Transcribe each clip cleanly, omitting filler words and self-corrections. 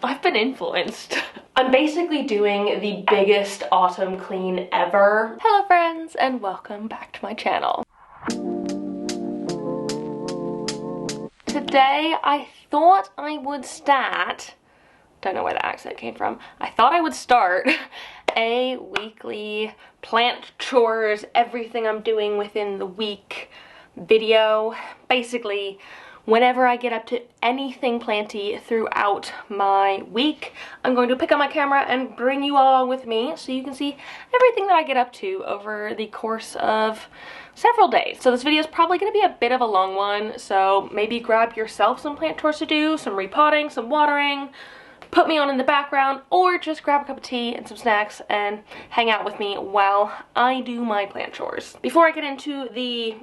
I've been influenced. I'm basically doing the biggest autumn clean ever. Hello friends, and welcome back to my channel. Today I thought I would start, don't know where the accent came from, I thought I would start a weekly plant chores, everything I'm doing within the week video. Basically, whenever I get up to anything planty throughout my week, I'm going to pick up my camera and bring you along with me so you can see everything that I get up to over the course of several days. So this video is probably going to be a bit of a long one, so maybe grab yourself some plant chores to do, some repotting, some watering, put me on in the background, or just grab a cup of tea and some snacks and hang out with me while I do my plant chores. Before I get into the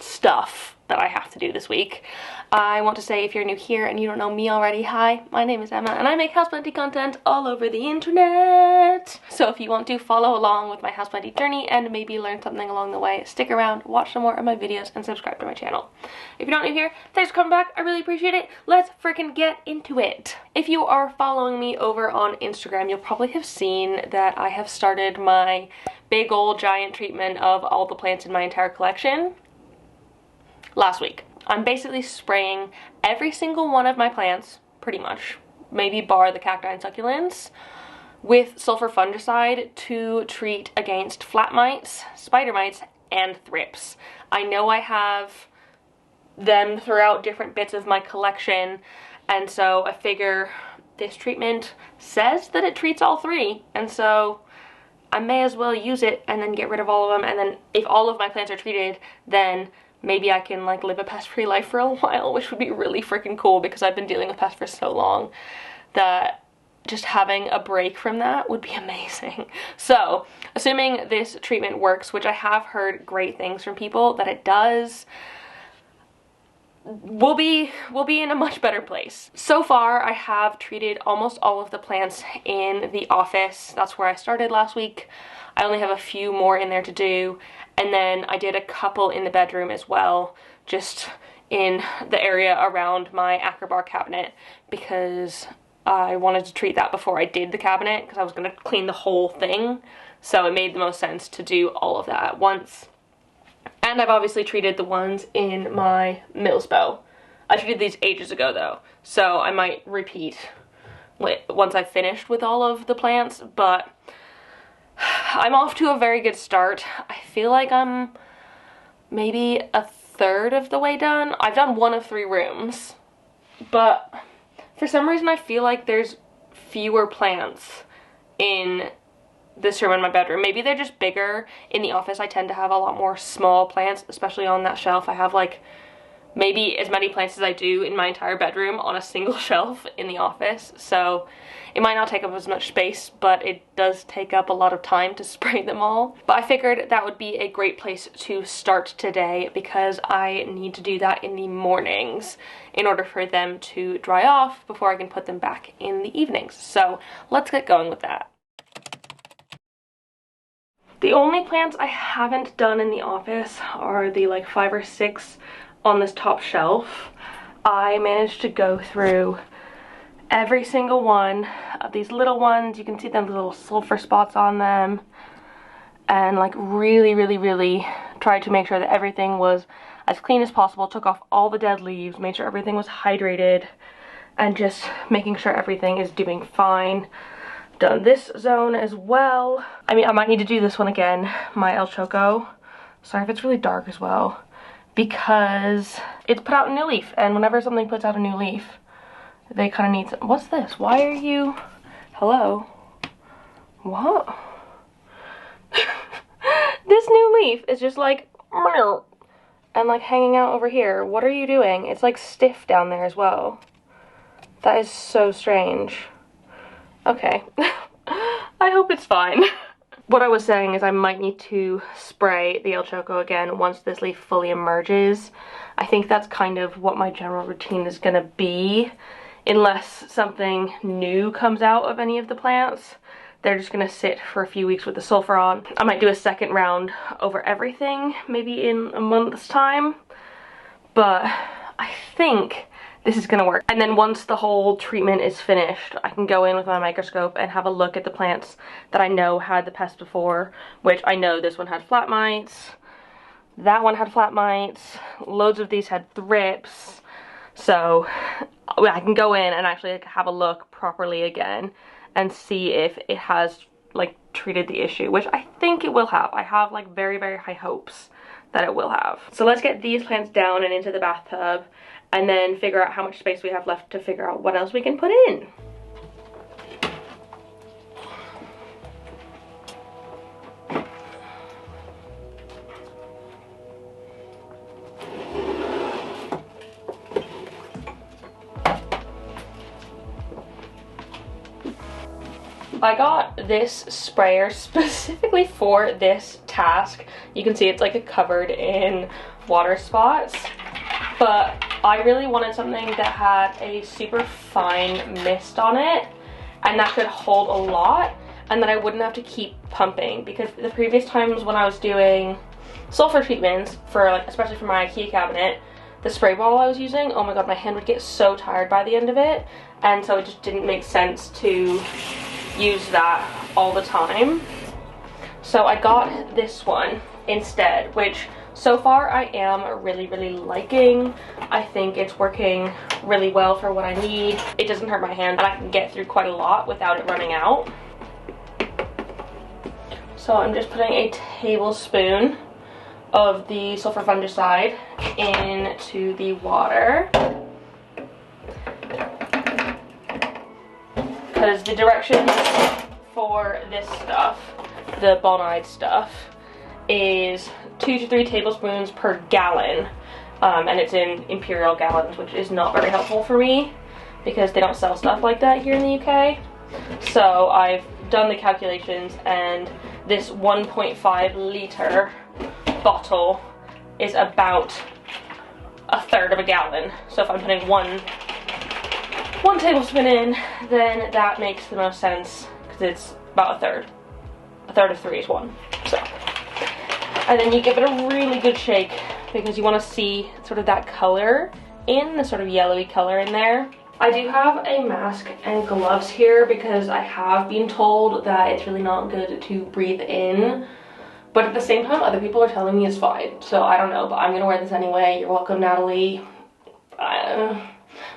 stuff that I have to do this week, I want to say, if you're new here and you don't know me already, hi, my name is Emma and I make houseplanty content all over the internet. So if you want to follow along with my houseplanty journey and maybe learn something along the way, stick around, watch some more of my videos, and subscribe to my channel. If you're not new here, thanks for coming back, I really appreciate it. Let's freaking get into it. If you are following me over on Instagram, you'll probably have seen that I have started my big old giant treatment of all the plants in my entire collection last week. I'm basically spraying every single one of my plants, pretty much, maybe bar the cacti and succulents, with sulfur fungicide to treat against flat mites, spider mites, and thrips. I know I have them throughout different bits of my collection, and so I figure this treatment says that it treats all three, and so I may as well use it and then get rid of all of them, and then if all of my plants are treated, then maybe I can like live a pest-free life for a while, which would be really freaking cool because I've been dealing with pests for so long that just having a break from that would be amazing. So, assuming this treatment works, which I have heard great things from people that it does, we'll be in a much better place. So far, I have treated almost all of the plants in the office. That's where I started last week. I only have a few more in there to do, and then I did a couple in the bedroom as well, just in the area around my Acrobar cabinet, because I wanted to treat that before I did the cabinet, because I was going to clean the whole thing, so it made the most sense to do all of that at once. And I've obviously treated the ones in my Millsbow. I treated these ages ago though, so I might repeat once I've finished with all of the plants, but I'm off to a very good start. I feel like I'm maybe a third of the way done. I've done one of 3 rooms, but for some reason I feel like there's fewer plants in this room in my bedroom. Maybe they're just bigger. In the office I tend to have a lot more small plants, especially on that shelf. I have like maybe as many plants as I do in my entire bedroom on a single shelf in the office, so it might not take up as much space, but it does take up a lot of time to spray them all. But I figured that would be a great place to start today because I need to do that in the mornings in order for them to dry off before I can put them back in the evenings. So let's get going with that. The only plants I haven't done in the office are the like 5 or 6 on this top shelf. I managed to go through every single one of these little ones. You can see the little sulfur spots on them, and like really tried to make sure that everything was as clean as possible. Took off all the dead leaves, made sure everything was hydrated, and just making sure everything is doing fine. Done this zone as well. I mean, I might need to do this one again, my El Choco. Sorry if it's really dark as well, because it's put out a new leaf, and whenever something puts out a new leaf, they kind of need some. What's this? Why are you... Hello? What? This new leaf is just like... and like hanging out over here. What are you doing? It's like stiff down there as well. That is so strange. Okay. I hope it's fine. What I was saying is I might need to spray the El Choco again once this leaf fully emerges. I think that's kind of what my general routine is gonna be, unless something new comes out of any of the plants. They're just gonna sit for a few weeks with the sulfur on. I might do a second round over everything, maybe in a month's time, but I think this is gonna work. And then once the whole treatment is finished, I can go in with my microscope and have a look at the plants that I know had the pest before, which I know this one had flat mites, that one had flat mites, loads of these had thrips. So I can go in and actually have a look properly again and see if it has like treated the issue, which I think it will have. I have like very, very high hopes that it will have. So let's get these plants down and into the bathtub and then figure out how much space we have left to figure out what else we can put in. I got this sprayer specifically for this task. You can see it's like covered in water spots, but I really wanted something that had a super fine mist on it and that could hold a lot and that I wouldn't have to keep pumping, because the previous times when I was doing sulfur treatments for like, especially for my IKEA cabinet, the spray bottle I was using, oh my god, my hand would get so tired by the end of it, and so it just didn't make sense to use that all the time. So I got this one instead, which so far I am really, really liking. I think it's working really well for what I need. It doesn't hurt my hand and I can get through quite a lot without it running out. So I'm just putting a tablespoon of the sulfur fungicide into the water, because the directions for this stuff, the bonide stuff, is 2 to 3 tablespoons per gallon, and it's in imperial gallons, which is not very helpful for me because they don't sell stuff like that here in the UK. So I've done the calculations, and this 1.5 litre bottle is about a third of a gallon. So if I'm putting one tablespoon in, then that makes the most sense, because it's about a third. A third of 3 is 1. So, and then you give it a really good shake, because you want to see sort of that color in, the sort of yellowy color in there. I do have a mask and gloves here because I have been told that it's really not good to breathe in, but at the same time other people are telling me it's fine, so I don't know, but I'm gonna wear this anyway. You're welcome, Natalie.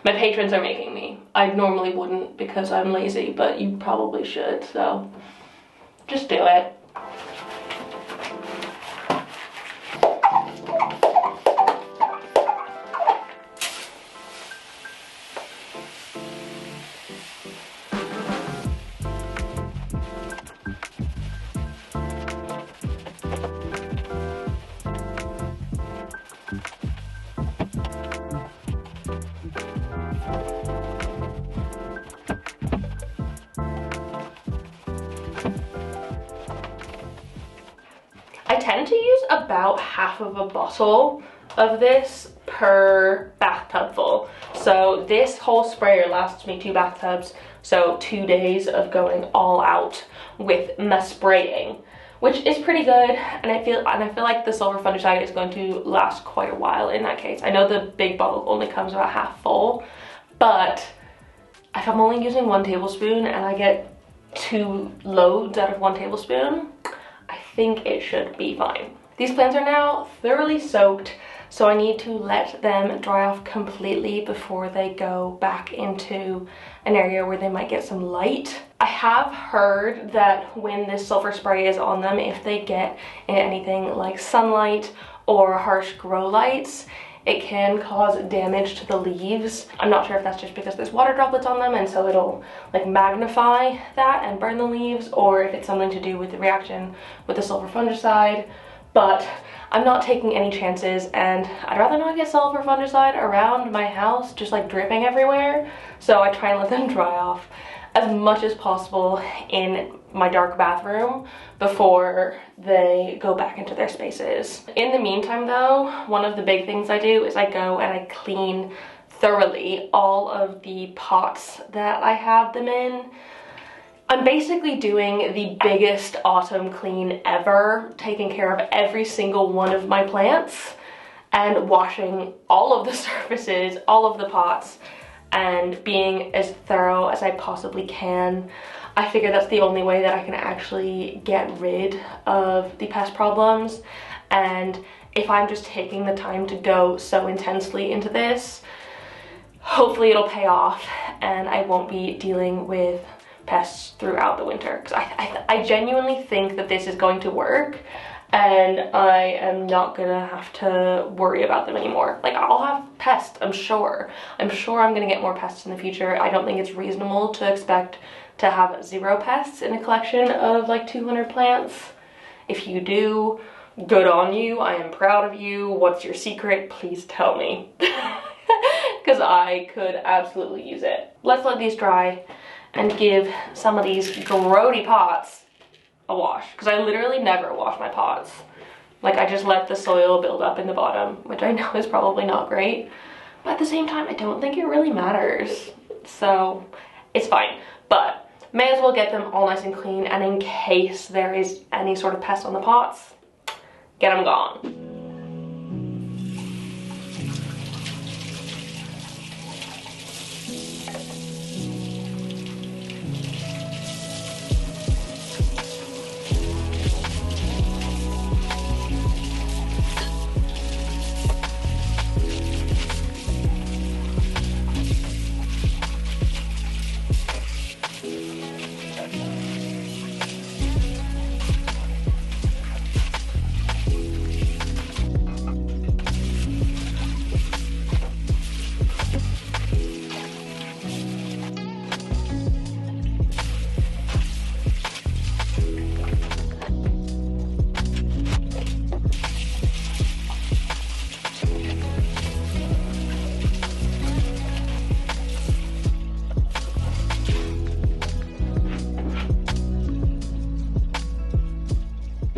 My patrons are making me. I normally wouldn't because I'm lazy, but you probably should, so just do it. I tend to use about half of a bottle of this per bathtub full. So this whole sprayer lasts me 2 bathtubs, so 2 days of going all out with my spraying, which is pretty good. And I feel like the sulfur fungicide is going to last quite a while in that case. I know the big bottle only comes about half full, but if I'm only using 1 tablespoon and I get 2 loads out of 1 tablespoon, I think it should be fine. These plants are now thoroughly soaked, so I need to let them dry off completely before they go back into an area where they might get some light. I have heard that when this sulfur spray is on them, if they get in anything like sunlight or harsh grow lights, it can cause damage to the leaves. I'm not sure if that's just because there's water droplets on them and so it'll like magnify that and burn the leaves, or if it's something to do with the reaction with the sulfur fungicide, but I'm not taking any chances, and I'd rather not get sulfur fungicide around my house just like dripping everywhere, so I try and let them dry off as much as possible in my dark bathroom before they go back into their spaces. In the meantime though, one of the big things I do is I go and I clean thoroughly all of the pots that I have them in. I'm basically doing the biggest autumn clean ever, taking care of every single one of my plants. and washing all of the surfaces, all of the pots, and being as thorough as I possibly can. I figure that's the only way that I can actually get rid of the pest problems. And if I'm just taking the time to go so intensely into this, hopefully it'll pay off and I won't be dealing with pests throughout the winter. Because I genuinely think that this is going to work and I am not gonna have to worry about them anymore. Like, I'll have pests, I'm sure. I'm sure I'm gonna get more pests in the future. I don't think it's reasonable to expect to have 0 pests in a collection of like 200 plants. If you do, good on you. I am proud of you. What's your secret? Please tell me. Because I could absolutely use it. Let's let these dry and give some of these grody pots a wash, because I literally never wash my pots. Like, I just let the soil build up in the bottom, which I know is probably not great, but at the same time I don't think it really matters, so it's fine. But may as well get them all nice and clean, and in case there is any sort of pest on the pots, get them gone.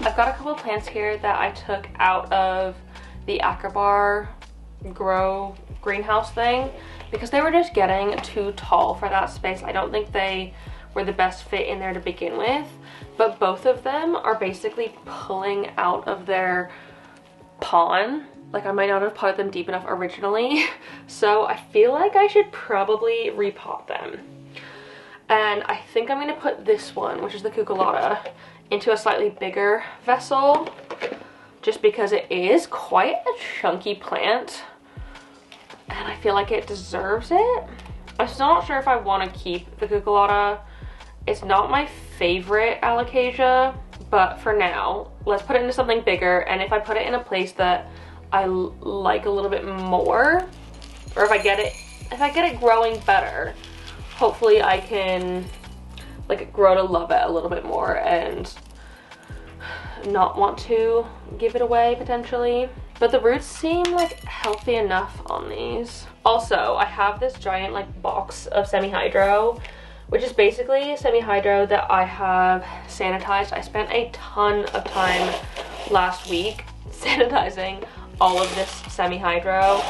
I've got a couple plants here that I took out of the Acrobar grow greenhouse thing because they were just getting too tall for that space. I don't think they were the best fit in there to begin with, but both of them are basically pulling out of their pond. Like, I might not have potted them deep enough originally, so I feel like I should probably repot them. And I think I'm gonna put this one, which is the cucullata, into a slightly bigger vessel, just because it is quite a chunky plant and I feel like it deserves it. I'm still not sure if I want to keep the cucullata. It's not my favorite alocasia, but for now, let's put it into something bigger, and if I put it in a place that I like a little bit more, or if I get it growing better, hopefully I can like grow to love it a little bit more and not want to give it away potentially. But the roots seem like healthy enough on these. Also, I have this giant like box of semi-hydro, which is basically semi-hydro that I have sanitized. I spent a ton of time last week sanitizing all of this semi-hydro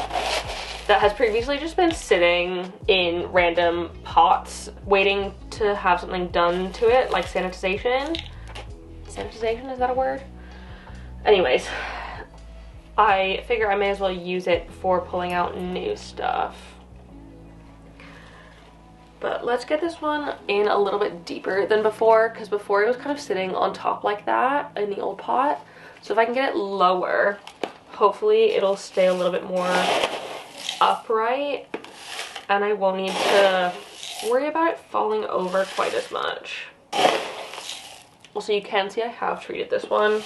that has previously just been sitting in random pots waiting to have something done to it, like sanitization. Sanitization, is that a word? Anyways, I figure I may as well use it for pulling out new stuff. But let's get this one in a little bit deeper than before, because before it was kind of sitting on top like that in the old pot. So if I can get it lower, hopefully it'll stay a little bit more upright and I won't need to worry about it falling over quite as much. Also, you can see I have treated this one.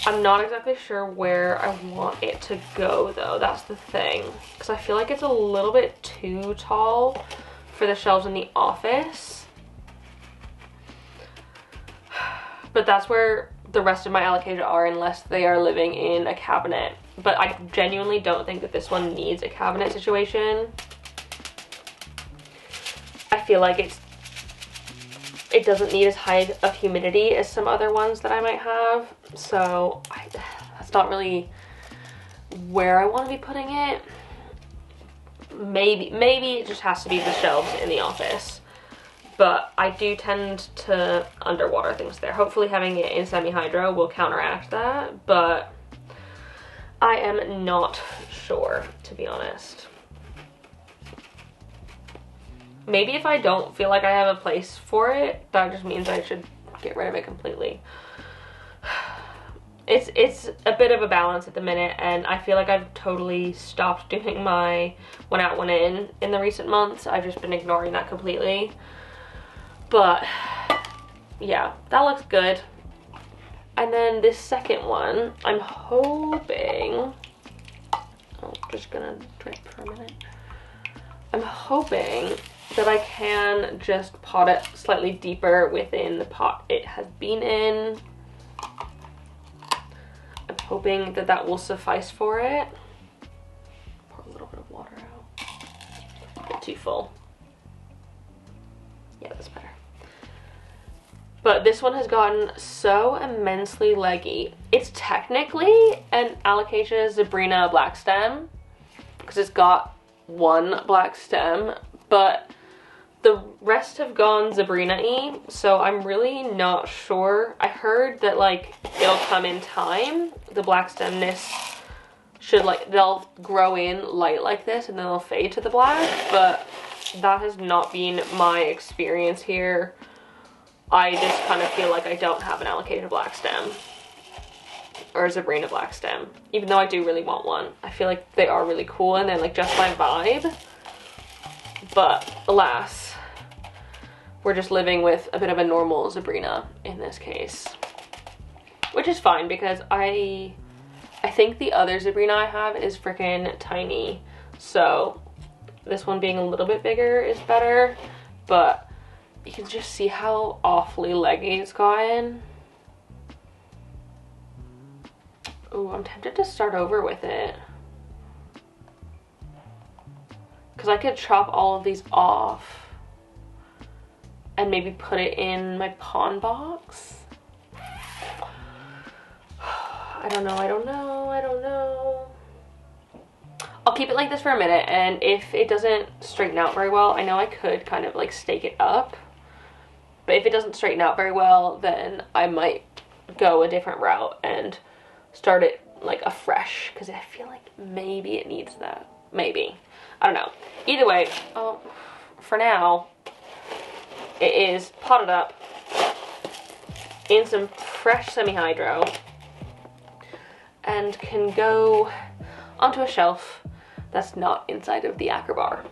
I'm not exactly sure where I want it to go though, that's the thing. Because I feel like it's a little bit too tall for the shelves in the office. But that's where the rest of my alocasia are, unless they are living in a cabinet. But I genuinely don't think that this one needs a cabinet situation. I feel like it doesn't need as high of humidity as some other ones that I might have. So that's not really where I want to be putting it. Maybe it just has to be the shelves in the office. But I do tend to underwater things there. Hopefully having it in semi-hydro will counteract that, but I am not sure, to be honest. Maybe if I don't feel like I have a place for it, that just means I should get rid of it completely. It's a bit of a balance at the minute, and I feel like I've totally stopped doing my one out, one in the recent months. I've just been ignoring that completely. But yeah, that looks good. And then this second one, I'm hoping, I'm just gonna drip for a minute. I'm hoping that I can just pot it slightly deeper within the pot it has been in. I'm hoping that that will suffice for it. Pour a little bit of water out. A bit too full. Yeah, that's better. But this one has gotten so immensely leggy. It's technically an Alocasia zebrina black stem because it's got one black stem, but the rest have gone zebrina-y, so I'm really not sure. I heard that like it'll come in time. The black stemness should like, they'll grow in light like this and then they'll fade to the black, but that has not been my experience here. I just kind of feel like I don't have an Alocasia black stem or a zebrina black stem, even though I do really want one. I feel like they are really cool and they're like just my vibe, but alas, we're just living with a bit of a normal zebrina in this case, which is fine because I think the other zebrina I have is freaking tiny, so this one being a little bit bigger is better. But you can just see how awfully leggy it's gotten. Ooh, I'm tempted to start over with it, because I could chop all of these off and maybe put it in my pond box. I don't know, I don't know, I don't know. I'll keep it like this for a minute, and if it doesn't straighten out very well, I know I could kind of like stake it up, but if it doesn't straighten out very well, then I might go a different route and start it like afresh, because I feel like maybe it needs that. Maybe. I don't know. Either way, for now, it is potted up in some fresh semi-hydro and can go onto a shelf that's not inside of the Acrobar.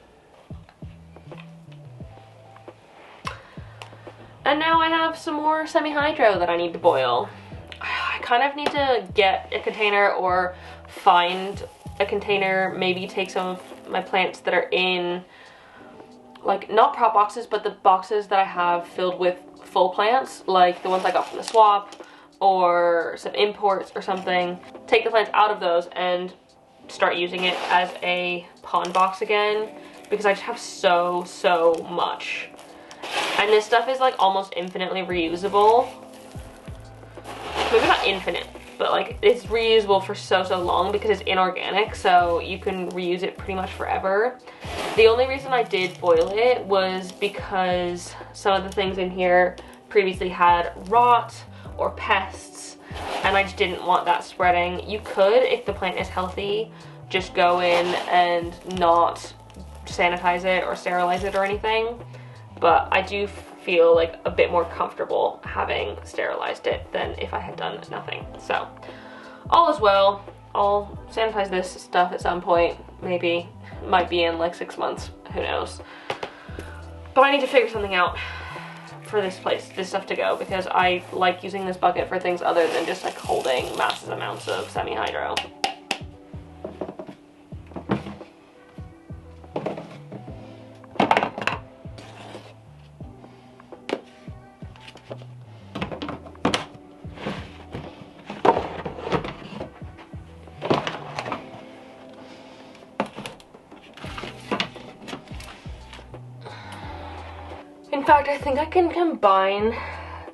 And now I have some more semi-hydro that I need to boil. I kind of need to get a container or find a container, maybe take some of my plants that are in, like, not prop boxes, but the boxes that I have filled with full plants, like the ones I got from the swap or some imports or something. Take the plants out of those and start using it as a pond box again, because I just have so much. And this stuff is like almost infinitely reusable. Maybe not infinite, but like it's reusable for so long because it's inorganic, so you can reuse it pretty much forever. The only reason I did boil it was because some of the things in here previously had rot or pests, and I just didn't want that spreading. You could, if the plant is healthy, just go in and not sanitize it or sterilize it or anything, but I do feel like a bit more comfortable having sterilized it than if I had done nothing. So all is well. I'll sanitize this stuff at some point, maybe. Might be in like 6 months, who knows. But I need to figure something out for this stuff to go, because I like using this bucket for things other than just like holding massive amounts of semi-hydro. In fact, I think I can combine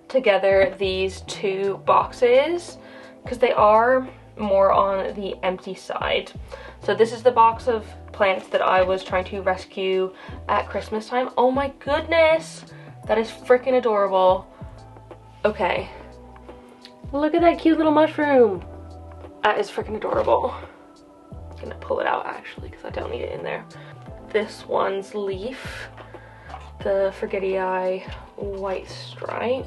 together these two boxes because they are more on the empty side. So this is the box of plants that I was trying to rescue at Christmas time. Oh my goodness, that is freaking adorable. Okay, look at that cute little mushroom. That is freaking adorable. I'm gonna pull it out actually because I don't need it in there. This one's leaf, the Forgetty Eye white stripe.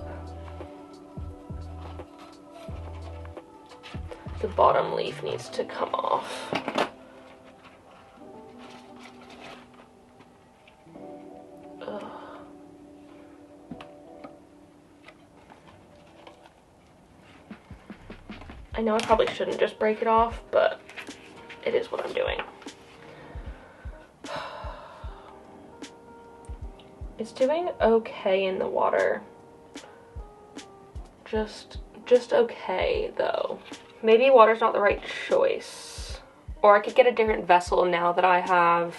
The bottom leaf needs to come off. Ugh. I know I probably shouldn't just break it off, but it is what I'm doing. It's doing okay in the water. Just okay though. Maybe water's not the right choice. Or I could get a different vessel now that I have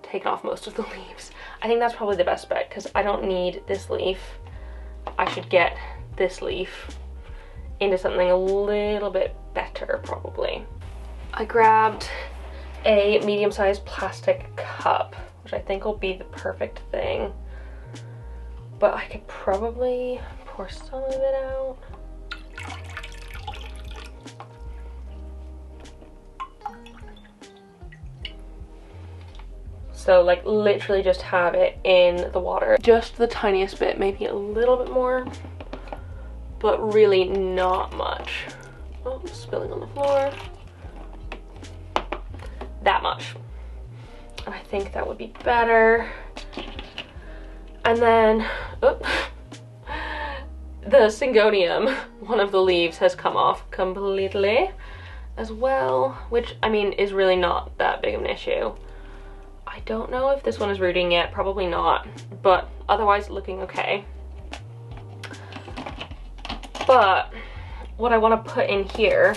taken off most of the leaves. I think that's probably the best bet because I don't need this leaf. I should get this leaf into something a little bit better probably. I grabbed a medium-sized plastic cup, which I think will be the perfect thing. But I could probably pour some of it out. So like literally just have it in the water. Just the tiniest bit, maybe a little bit more, but really not much. Oh, spilling on the floor. That much. And I think that would be better. And then, oh, the syngonium, one of the leaves has come off completely as well, which I mean is really not that big of an issue. I don't know if this one is rooting yet, probably not, but otherwise looking okay. But what I want to put in here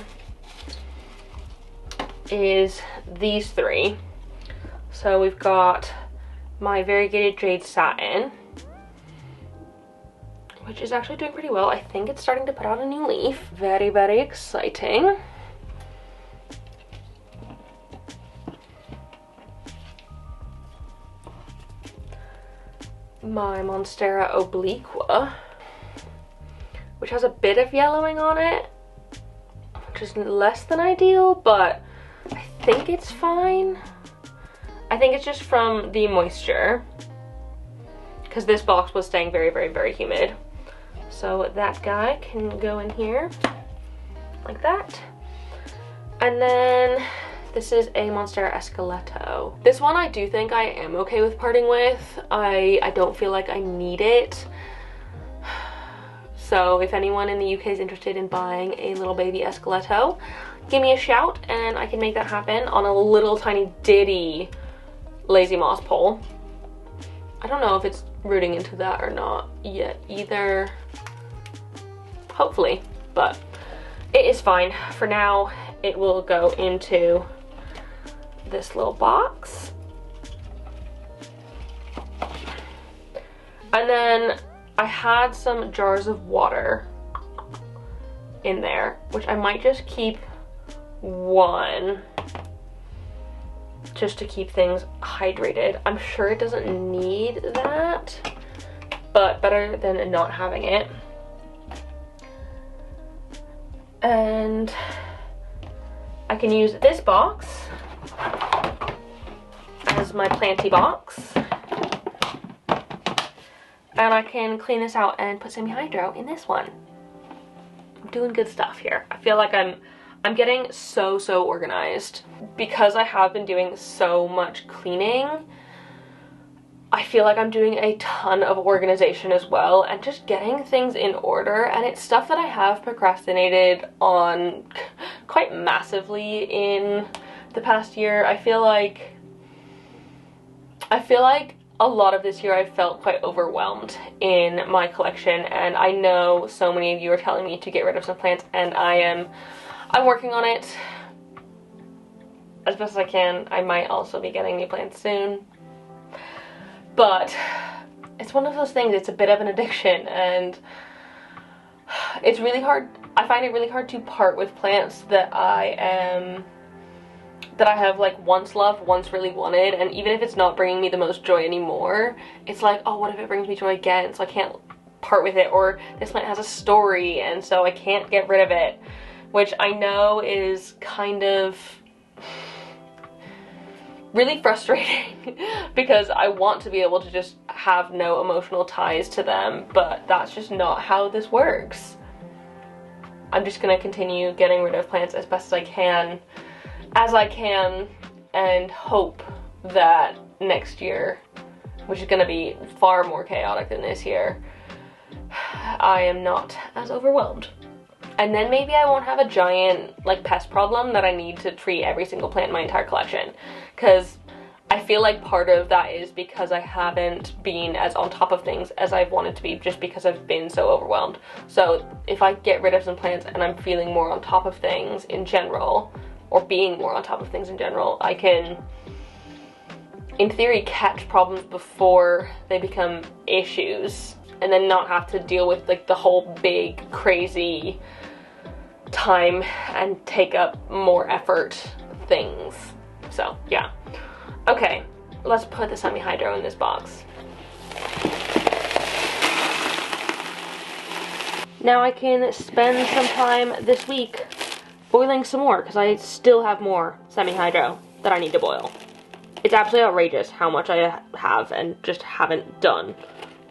is these three. So we've got my variegated jade satin, which is actually doing pretty well. I think it's starting to put out a new leaf. Very, very exciting. My Monstera obliqua, which has a bit of yellowing on it, which is less than ideal, but I think it's fine. I think it's just from the moisture, because this box was staying very, very, very humid. So that guy can go in here like that. And then this is a Monstera Esqueleto. This one I do think I am okay with parting with. I don't feel like I need it. So if anyone in the UK is interested in buying a little baby Esqueleto, give me a shout and I can make that happen on a little tiny ditty lazy moss pole. I don't know if it's rooting into that or not yet either. Hopefully, but it is fine. For now, it will go into this little box. And then I had some jars of water in there, which I might just keep one just to keep things hydrated. I'm sure it doesn't need that, but better than not having it. And I can use this box as my planty box. And I can clean this out and put semi-hydro in this one. I'm doing good stuff here. I feel like I'm getting so organized. Because I have been doing so much cleaning, I feel like I'm doing a ton of organization as well and just getting things in order, and it's stuff that I have procrastinated on quite massively in the past year. I feel like a lot of this year I felt quite overwhelmed in my collection, and I know so many of you are telling me to get rid of some plants, and I'm working on it as best as I can. I might also be getting new plants soon. But it's one of those things, it's a bit of an addiction, and it's really hard. I find it really hard to part with plants that I have like once loved, once really wanted, and even if it's not bringing me the most joy anymore, it's like, oh, what if it brings me joy again? So I can't part with it, or this plant has a story and so I can't get rid of it. which I know is kind of really frustrating because I want to be able to just have no emotional ties to them, but that's just not how this works. I'm just gonna continue getting rid of plants as best as I can, and hope that next year, which is gonna be far more chaotic than this year, I am not as overwhelmed. And then maybe I won't have a giant like pest problem that I need to treat every single plant in my entire collection, because I feel like part of that is because I haven't been as on top of things as I've wanted to be, just because I've been so overwhelmed. So if I get rid of some plants and I'm feeling more on top of things in general, or being more on top of things in general, I can, in theory, catch problems before they become issues, and then not have to deal with like the whole big crazy time and take up more effort things. So yeah. Okay, let's put the semi-hydro in this box. Now I can spend some time this week boiling some more, because I still have more semi-hydro that I need to boil. It's absolutely outrageous how much I have and just haven't done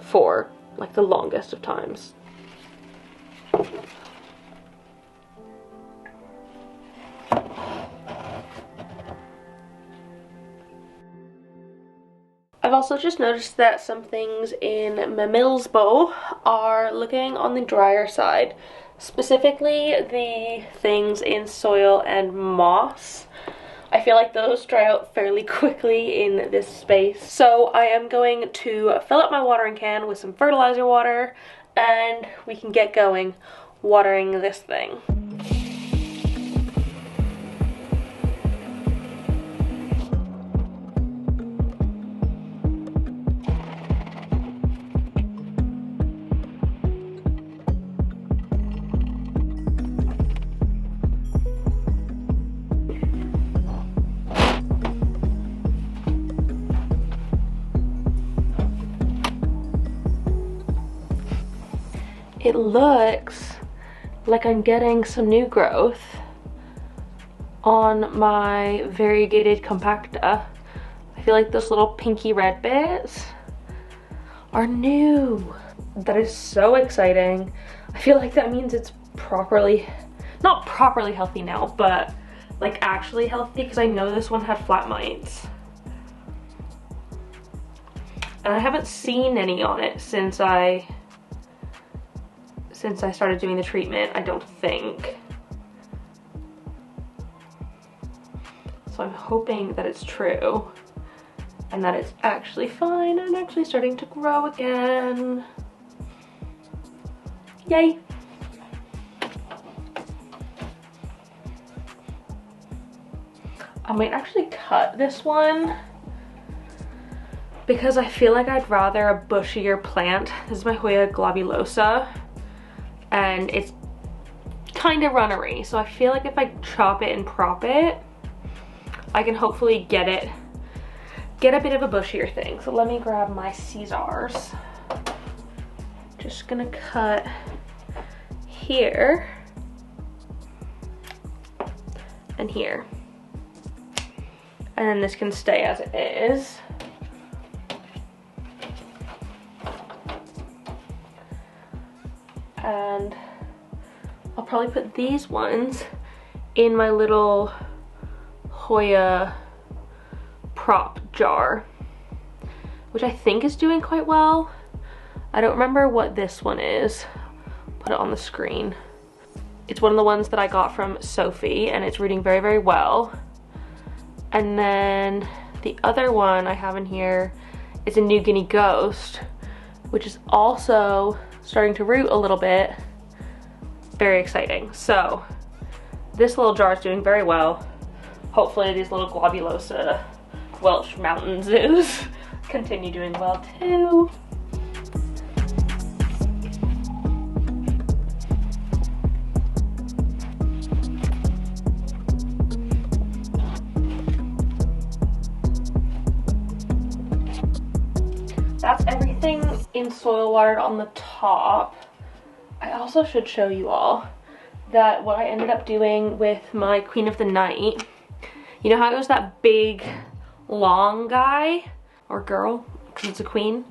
for like the longest of times. I've also just noticed that some things in my Mills bowl are looking on the drier side. Specifically the things in soil and moss. I feel like those dry out fairly quickly in this space. So I am going to fill up my watering can with some fertilizer water, and we can get going watering this thing. It looks like I'm getting some new growth on my variegated compacta. I feel like those little pinky red bits are new. That is so exciting. I feel like that means it's not properly healthy now, but like actually healthy, because I know this one had flat mites. And I haven't seen any on it since I started doing the treatment, I don't think. So I'm hoping that it's true and that it's actually fine and actually starting to grow again. Yay! I might actually cut this one because I feel like I'd rather a bushier plant. This is my Hoya globulosa, and it's kind of runnery, so I feel like if I chop it and prop it, I can hopefully get a bit of a bushier thing. So let me grab my scissors. Just gonna cut here and here, and then this can stay as it is. And I'll probably put these ones in my little Hoya prop jar, which I think is doing quite well. I don't remember what this one is. Put it on the screen. It's one of the ones that I got from Sophie, and it's rooting very, very well. And then the other one I have in here is a New Guinea Ghost, which is also starting to root a little bit. Very exciting. So this little jar is doing very well. Hopefully these little globulosa Welsh mountain zoos continue doing well too. That's everything in soil watered on the top. I also should show you all that what I ended up doing with my Queen of the Night, you know how it was that big, long guy, or girl, because it's a queen?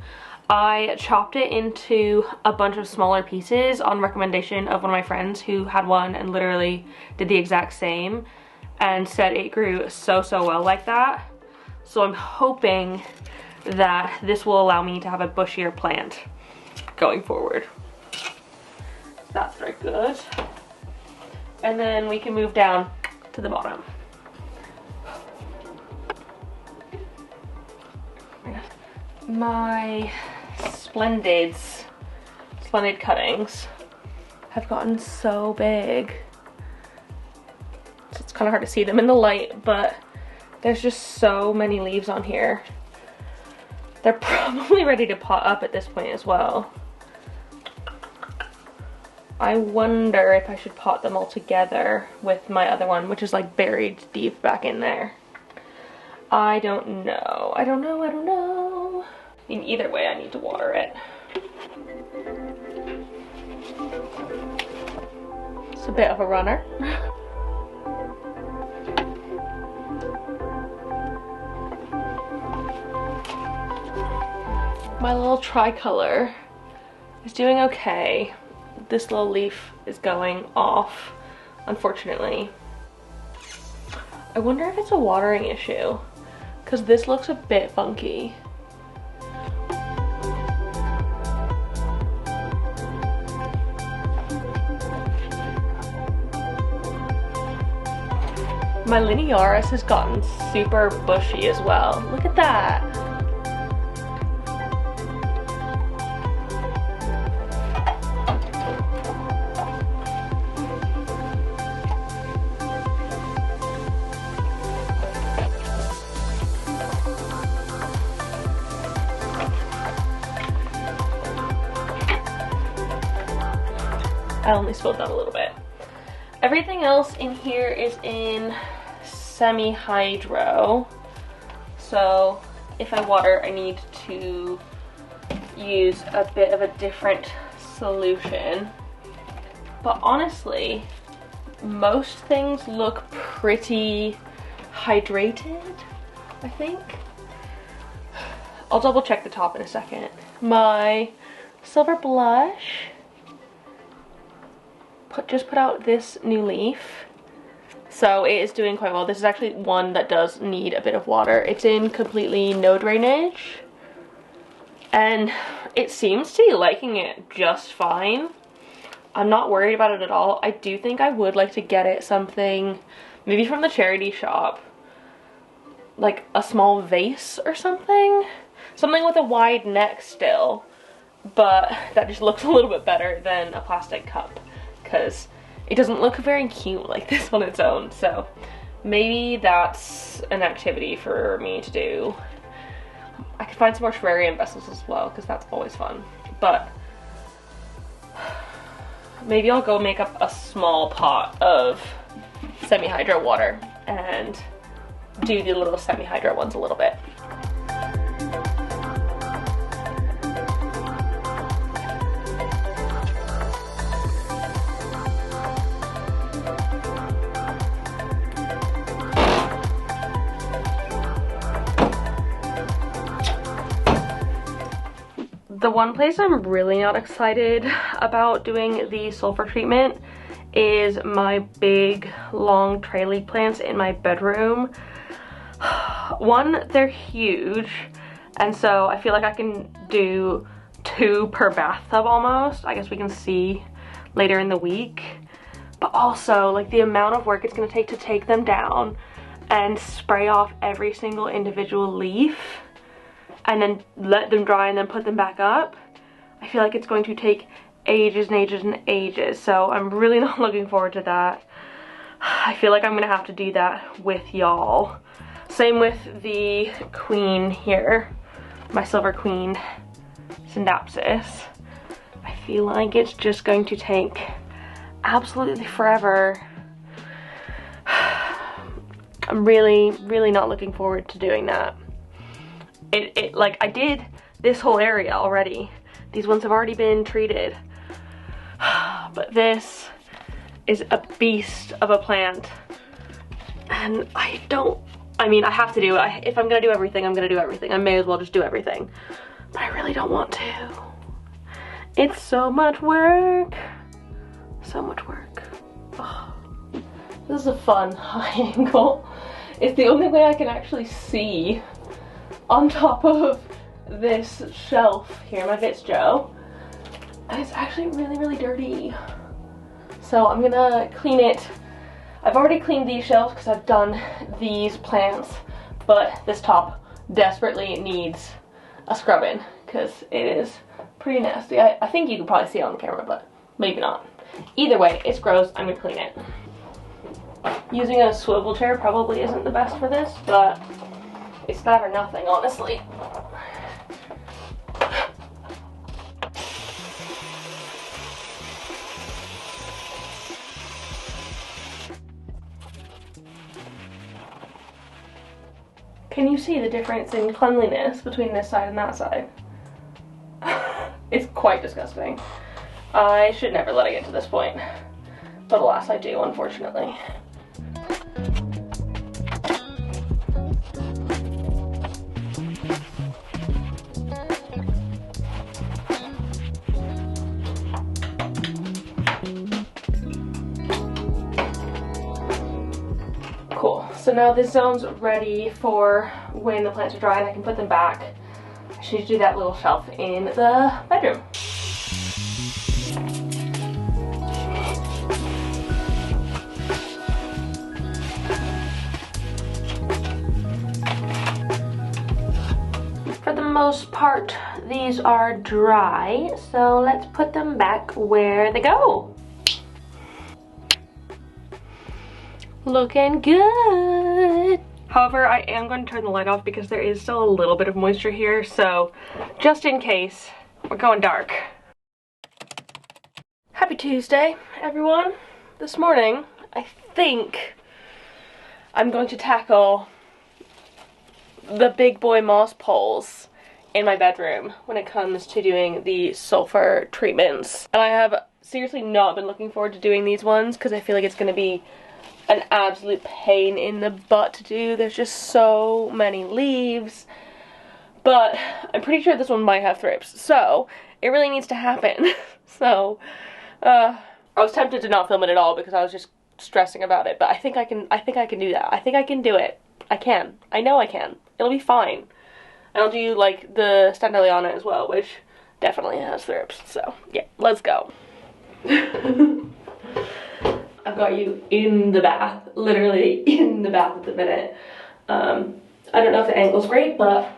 I chopped it into a bunch of smaller pieces on recommendation of one of my friends who had one and literally did the exact same and said it grew so well like that. So I'm hoping that this will allow me to have a bushier plant going forward. That's very good. And then we can move down to the bottom. My splendid cuttings have gotten so big. So it's kind of hard to see them in the light, but there's just so many leaves on here. They're probably ready to pot up at this point as well. I wonder if I should pot them all together with my other one, which is like buried deep back in there. I don't know. I don't know. I mean, either way, I need to water it. It's a bit of a runner. My little tricolor is doing okay. This little leaf is going off, unfortunately. I wonder if it's a watering issue, because this looks a bit funky. My linearis has gotten super bushy as well. Look at that. I only spilled that a little bit. Everything else in here is in semi-hydro. So if I water, I need to use a bit of a different solution. But honestly, most things look pretty hydrated, I think. I'll double check the top in a second. My silver blush just put out this new leaf, so it is doing quite well. This is actually one that does need a bit of water. It's in completely no drainage and it seems to be liking it just fine. I'm not worried about it at all. I do think I would like to get it something maybe from the charity shop, like a small vase or something with a wide neck still, but that just looks a little bit better than a plastic cup, because it doesn't look very cute like this on its own. So maybe that's an activity for me to do. I could find some more terrarium vessels as well, because that's always fun. But maybe I'll go make up a small pot of semi-hydro water and do the little semi-hydro ones a little bit. The one place I'm really not excited about doing the sulfur treatment is my big long tray leaf plants in my bedroom. One, they're huge, and so I feel like I can do 2 per bathtub almost. I guess we can see later in the week. But also, like, the amount of work it's gonna take to take them down and spray off every single individual leaf and then let them dry and then put them back up. I feel like it's going to take ages and ages and ages, so I'm really not looking forward to that. I feel like I'm gonna have to do that with y'all. Same with the queen here, my silver queen Syndapsis. I feel like it's just going to take absolutely forever. I'm really not looking forward to doing that. Like, I did this whole area already. These ones have already been treated. But this is a beast of a plant. And I mean, I have to do it. If I'm gonna do everything, I'm gonna do everything. I may as well just do everything. But I really don't want to. It's so much work. So much work. Oh, this is a fun high angle. It's the only way I can actually see on top of this shelf here, my Vitz Joe. And it's actually really, really dirty. So I'm gonna clean it. I've already cleaned these shelves because I've done these plants, but this top desperately needs a scrubbing because it is pretty nasty. I think you can probably see it on the camera, but maybe not. Either way, it's gross. I'm gonna clean it. Using a swivel chair probably isn't the best for this, but it's that or nothing, honestly. Can you see the difference in cleanliness between this side and that side? It's quite disgusting. I should never let it get to this point, but alas I do, unfortunately. Cool, so now this zone's ready for when the plants are dry and I can put them back. I should do that little shelf in the bedroom. For the most part, these are dry, so let's put them back where they go. Looking good. However, I am going to turn the light off because there is still a little bit of moisture here, so just in case, we're going dark. Happy Tuesday, everyone. This morning, I think I'm going to tackle the big boy moss poles in my bedroom when it comes to doing the sulfur treatments. And I have seriously not been looking forward to doing these ones because I feel like it's going to be an absolute pain in the butt to do. There's just so many leaves, but I'm pretty sure this one might have thrips, so it really needs to happen. So I was tempted to not film it at all because I was just stressing about it, but I think I can do that. I think I can do it. I know I can. It'll be fine. And I'll do like the Standeliana as well, which definitely has thrips. So yeah, let's go. I've got you in the bath, literally in the bath at the minute. I don't know if the angle's great, but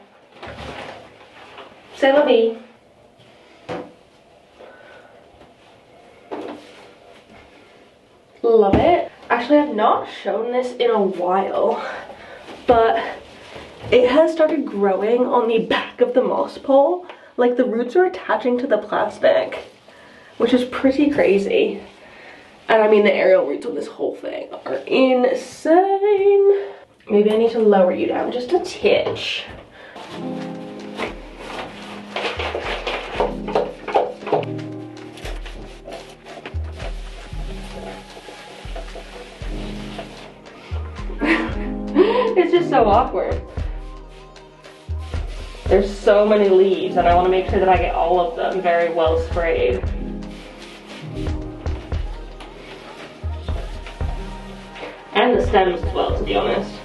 c'est la vie. Love it. Actually, I've not shown this in a while, but it has started growing on the back of the moss pole. Like the roots are attaching to the plastic, which is pretty crazy. And I mean, the aerial roots on this whole thing are insane. Maybe I need to lower you down just a titch. It's just so awkward. There's so many leaves and I want to make sure that I get all of them very well sprayed. And the stems as well, to be honest.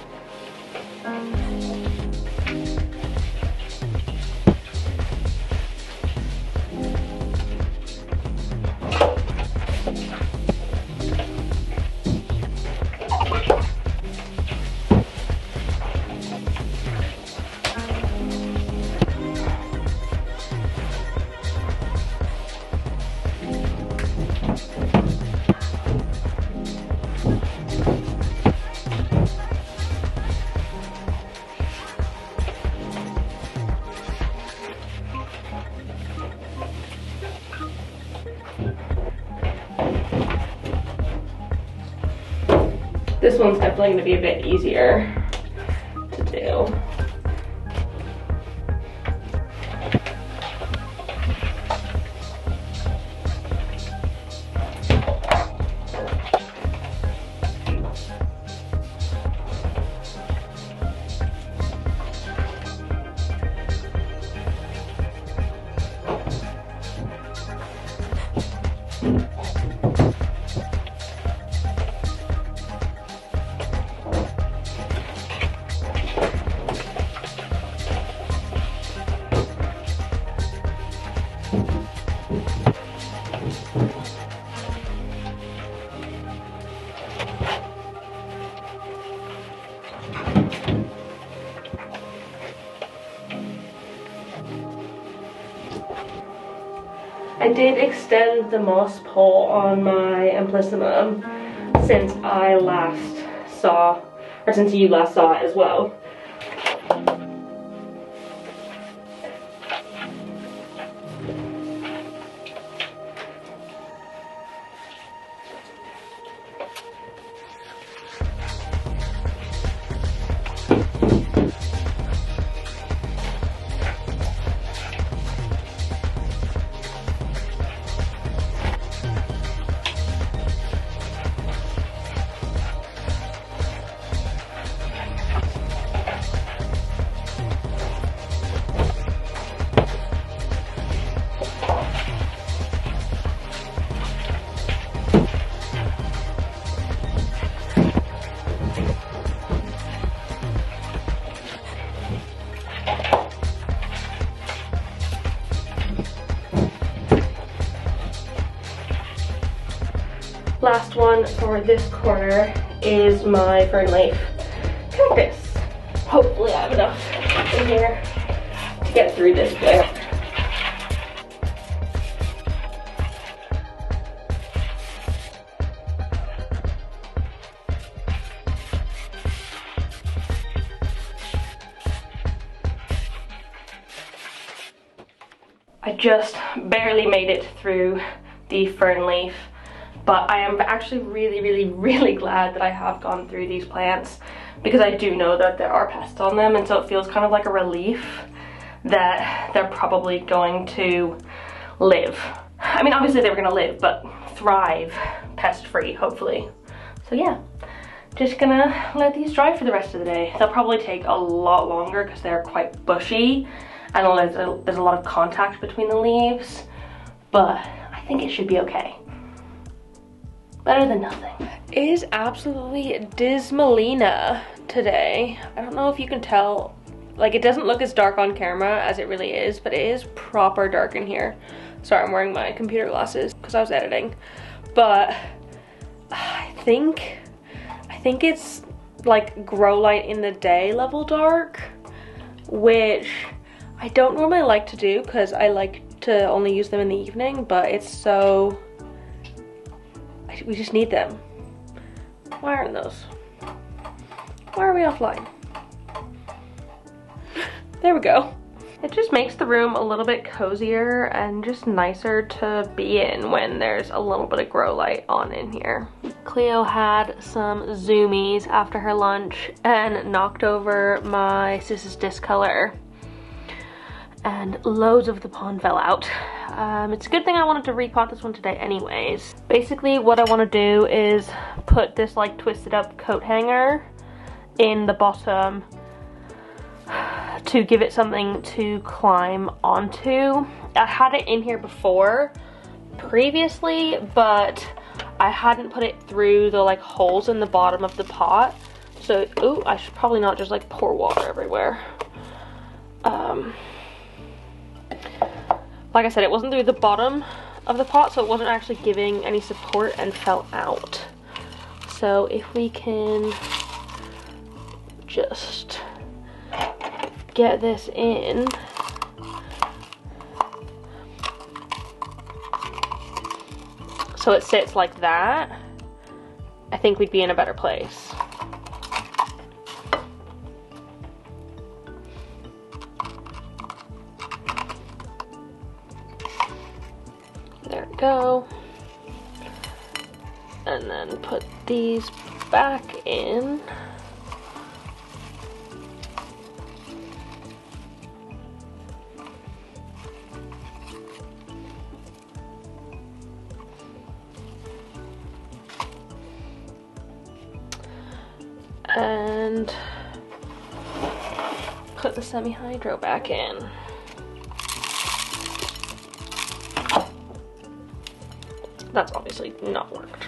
This one's definitely going to be a bit easier to do. I did extend the moss pole on my Amplissimum since I last saw, or since you last saw it as well. Last one for this corner is my fern leaf cactus. Hopefully I have enough in here to get through this plant. I just barely made it through the fern leaf, but I am actually really glad that I have gone through these plants, because I do know that there are pests on them, and so it feels kind of like a relief that they're probably going to live. I mean, obviously they were going to live, but thrive pest-free, hopefully. So yeah, just gonna let these dry for the rest of the day. They'll probably take a lot longer because they're quite bushy, and there's a lot of contact between the leaves, but I think it should be okay. Better than nothing. It is absolutely dismalina today. I don't know if you can tell, like, it doesn't look as dark on camera as it really is, but it is proper dark in here. Sorry, I'm wearing my computer glasses because I was editing. But I think it's like grow light in the day level dark, which I don't normally like to do because I like to only use them in the evening, but it's so, we just need them. Why aren't those? Why are we offline? There we go. It just makes the room a little bit cozier and just nicer to be in when there's a little bit of grow light on in here. Cleo had some zoomies after her lunch and knocked over my sis's discolor, and loads of the pond fell out. It's a good thing I wanted to repot this one today anyways. Basically what I want to do is put this like twisted up coat hanger in the bottom to give it something to climb onto. I had it in here before previously, but I hadn't put it through the like holes in the bottom of the pot. So, ooh, I should probably not just like pour water everywhere. Like I said, it wasn't through the bottom of the pot, so it wasn't actually giving any support and fell out. So if we can just get this in. So it sits like that, I think we'd be in a better place. There we go. And then put these back in. And put the semi-hydro back in. That's obviously not worked.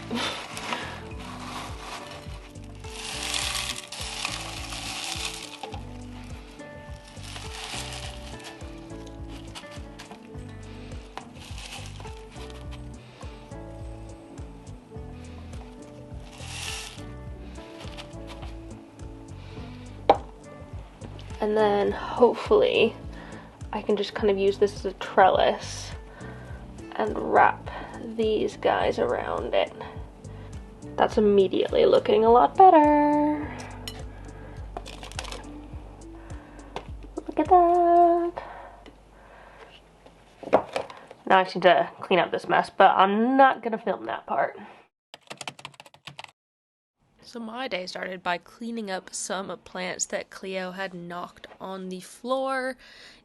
And then hopefully I can just kind of use this as a trellis and wrap these guys around it. That's immediately looking a lot better. Look at that. Now I just need to clean up this mess, but I'm not gonna film that part. So my day started by cleaning up some plants that Cleo had knocked on the floor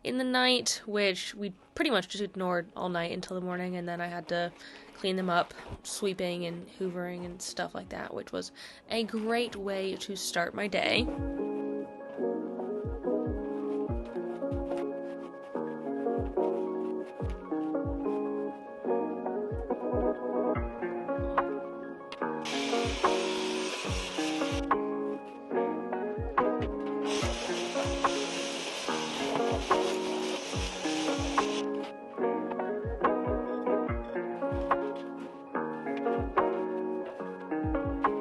in the night, which we pretty much just ignored all night until the morning, and then I had to clean them up, sweeping and hoovering and stuff like that, which was a great way to start my day.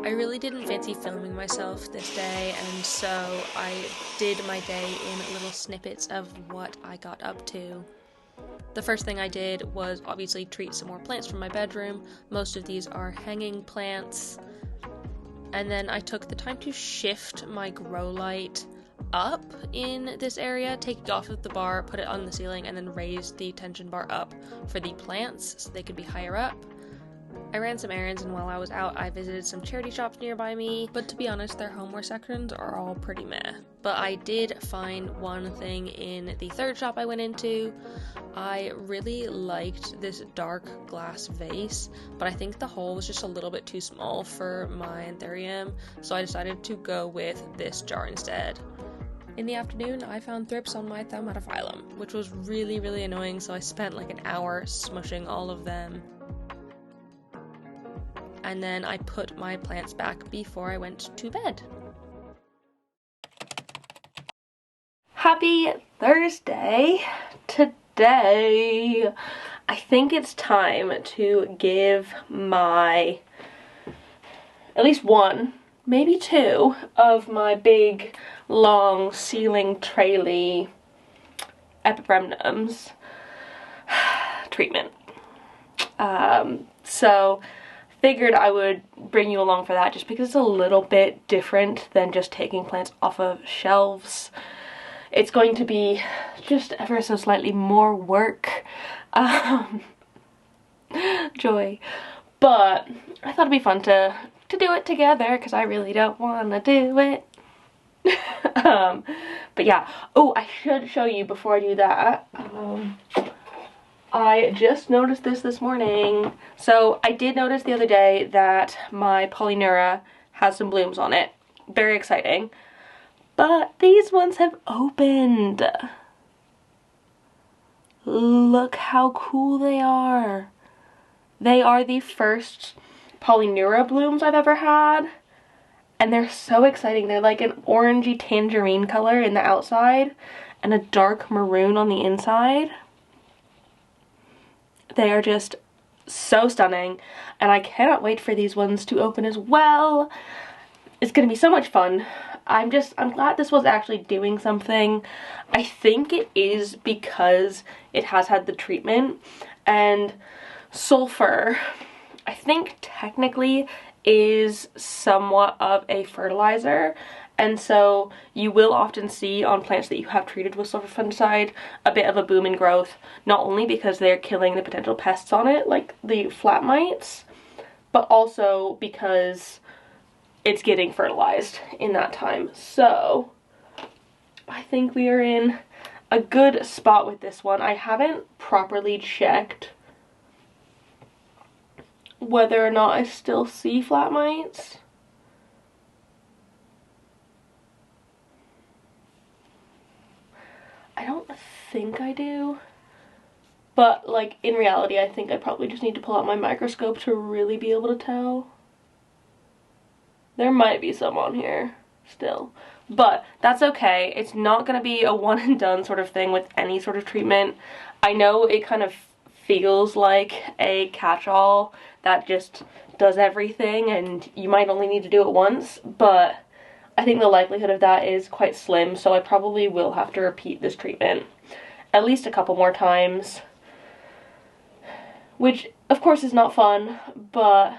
I really didn't fancy filming myself this day, and so I did my day in little snippets of what I got up to. The first thing I did was obviously treat some more plants from my bedroom. Most of these are hanging plants. And then I took the time to shift my grow light up in this area, take it off of the bar, put it on the ceiling, and then raise the tension bar up for the plants so they could be higher up. I ran some errands, and while I was out, I visited some charity shops nearby me, but to be honest, their homeware sections are all pretty meh. But I did find one thing in the third shop I went into. I really liked this dark glass vase, but I think the hole was just a little bit too small for my anthurium, so I decided to go with this jar instead. In the afternoon, I found thrips on my Thaumatophyllum, which was really, really annoying, so I spent like an hour smushing all of them. And then I put my plants back before I went to bed. Happy Thursday! Today, I think it's time to give my, at least one, maybe two, of my big, long, ceiling traily epipremnums treatment. So figured I would bring you along for that just because it's a little bit different than just taking plants off of shelves. It's going to be just ever so slightly more work. Joy. But I thought it'd be fun to do it together because I really don't want to do it. But yeah. Oh, I should show you before I do that. I just noticed this morning. So I did notice the other day that my Polyneura has some blooms on it. Very exciting. But these ones have opened. Look how cool they are. They are the first Polyneura blooms I've ever had. And they're so exciting. They're like an orangey tangerine color in the outside and a dark maroon on the inside. They are just so stunning, and I cannot wait for these ones to open as well. It's gonna be so much fun. I'm glad this was actually doing something. I think it is because it has had the treatment, and sulfur, I think technically is somewhat of a fertilizer. And so you will often see on plants that you have treated with sulfur fungicide a bit of a boom in growth, not only because they're killing the potential pests on it, like the flat mites, but also because it's getting fertilized in that time. So I think we are in a good spot with this one. I haven't properly checked whether or not I still see flat mites. I don't think I do, but like in reality I think I probably just need to pull out my microscope to really be able to tell. There might be some on here still, but that's okay. It's not going to be a one and done sort of thing with any sort of treatment. I know it kind of feels like a catch-all that just does everything and you might only need to do it once, but I think the likelihood of that is quite slim, so I probably will have to repeat this treatment at least a couple more times, which of course is not fun, but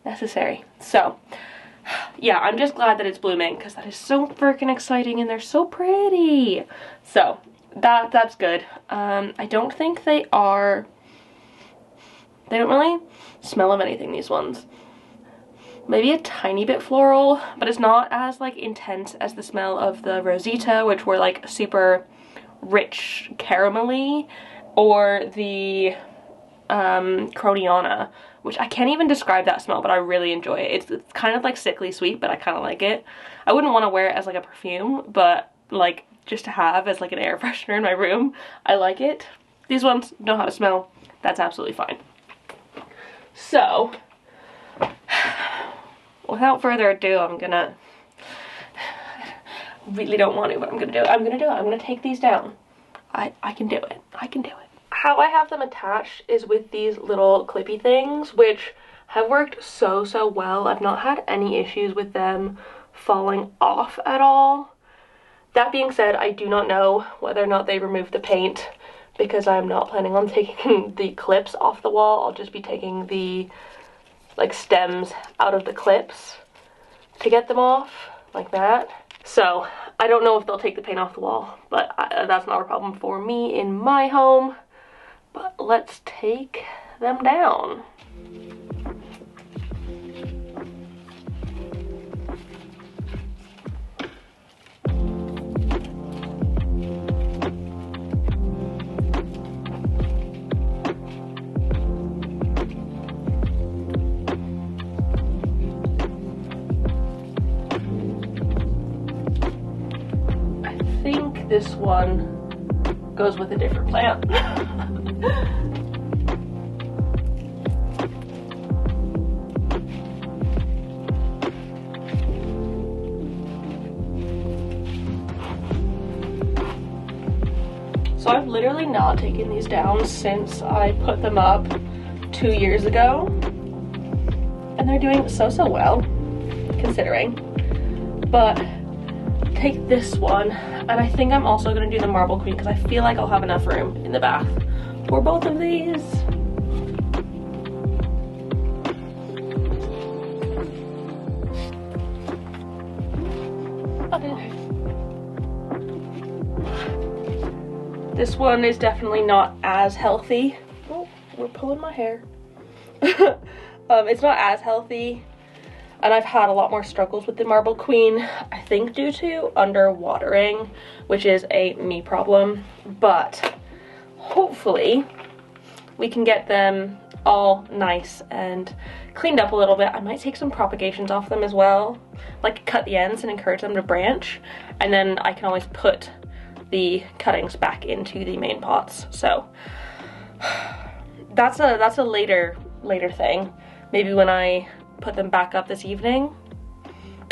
necessary. So yeah, I'm just glad that it's blooming because that is so freaking exciting and they're so pretty. So that's good. I don't think they don't really smell of anything, these ones. Maybe a tiny bit floral, but it's not as like intense as the smell of the Rosita, which were like super rich caramelly, or the Croniana, which I can't even describe that smell, but I really enjoy it. It's kind of like sickly sweet, but I kind of like it. I wouldn't want to wear it as like a perfume, but like just to have as like an air freshener in my room, I like it. These ones know how to smell. That's absolutely fine. So without further ado, I'm gonna, really don't want to, but I'm gonna do it. I'm gonna take these down. I can do it. I can do it. How I have them attached is with these little clippy things, which have worked so well. I've not had any issues with them falling off at all. That being said, I do not know whether or not they removed the paint, because I'm not planning on taking the clips off the wall. I'll just be taking the like stems out of the clips to get them off like that. So I don't know if they'll take the paint off the wall, but that's not a problem for me in my home. But let's take them down. This one goes with a different plant. So I've literally not taken these down since I put them up 2 years ago, and they're doing so well considering. But take this one, and I think I'm also going to do the Marble Queen because I feel like I'll have enough room in the bath for both of these. Okay. This one is definitely not as healthy. Oh, we're pulling my hair. It's not as healthy. And I've had a lot more struggles with the Marble Queen, I think due to underwatering, which is a me problem. But hopefully we can get them all nice and cleaned up a little bit. I might take some propagations off them as well, like cut the ends and encourage them to branch. And then I can always put the cuttings back into the main pots. So that's a later thing. Maybe when I put them back up this evening,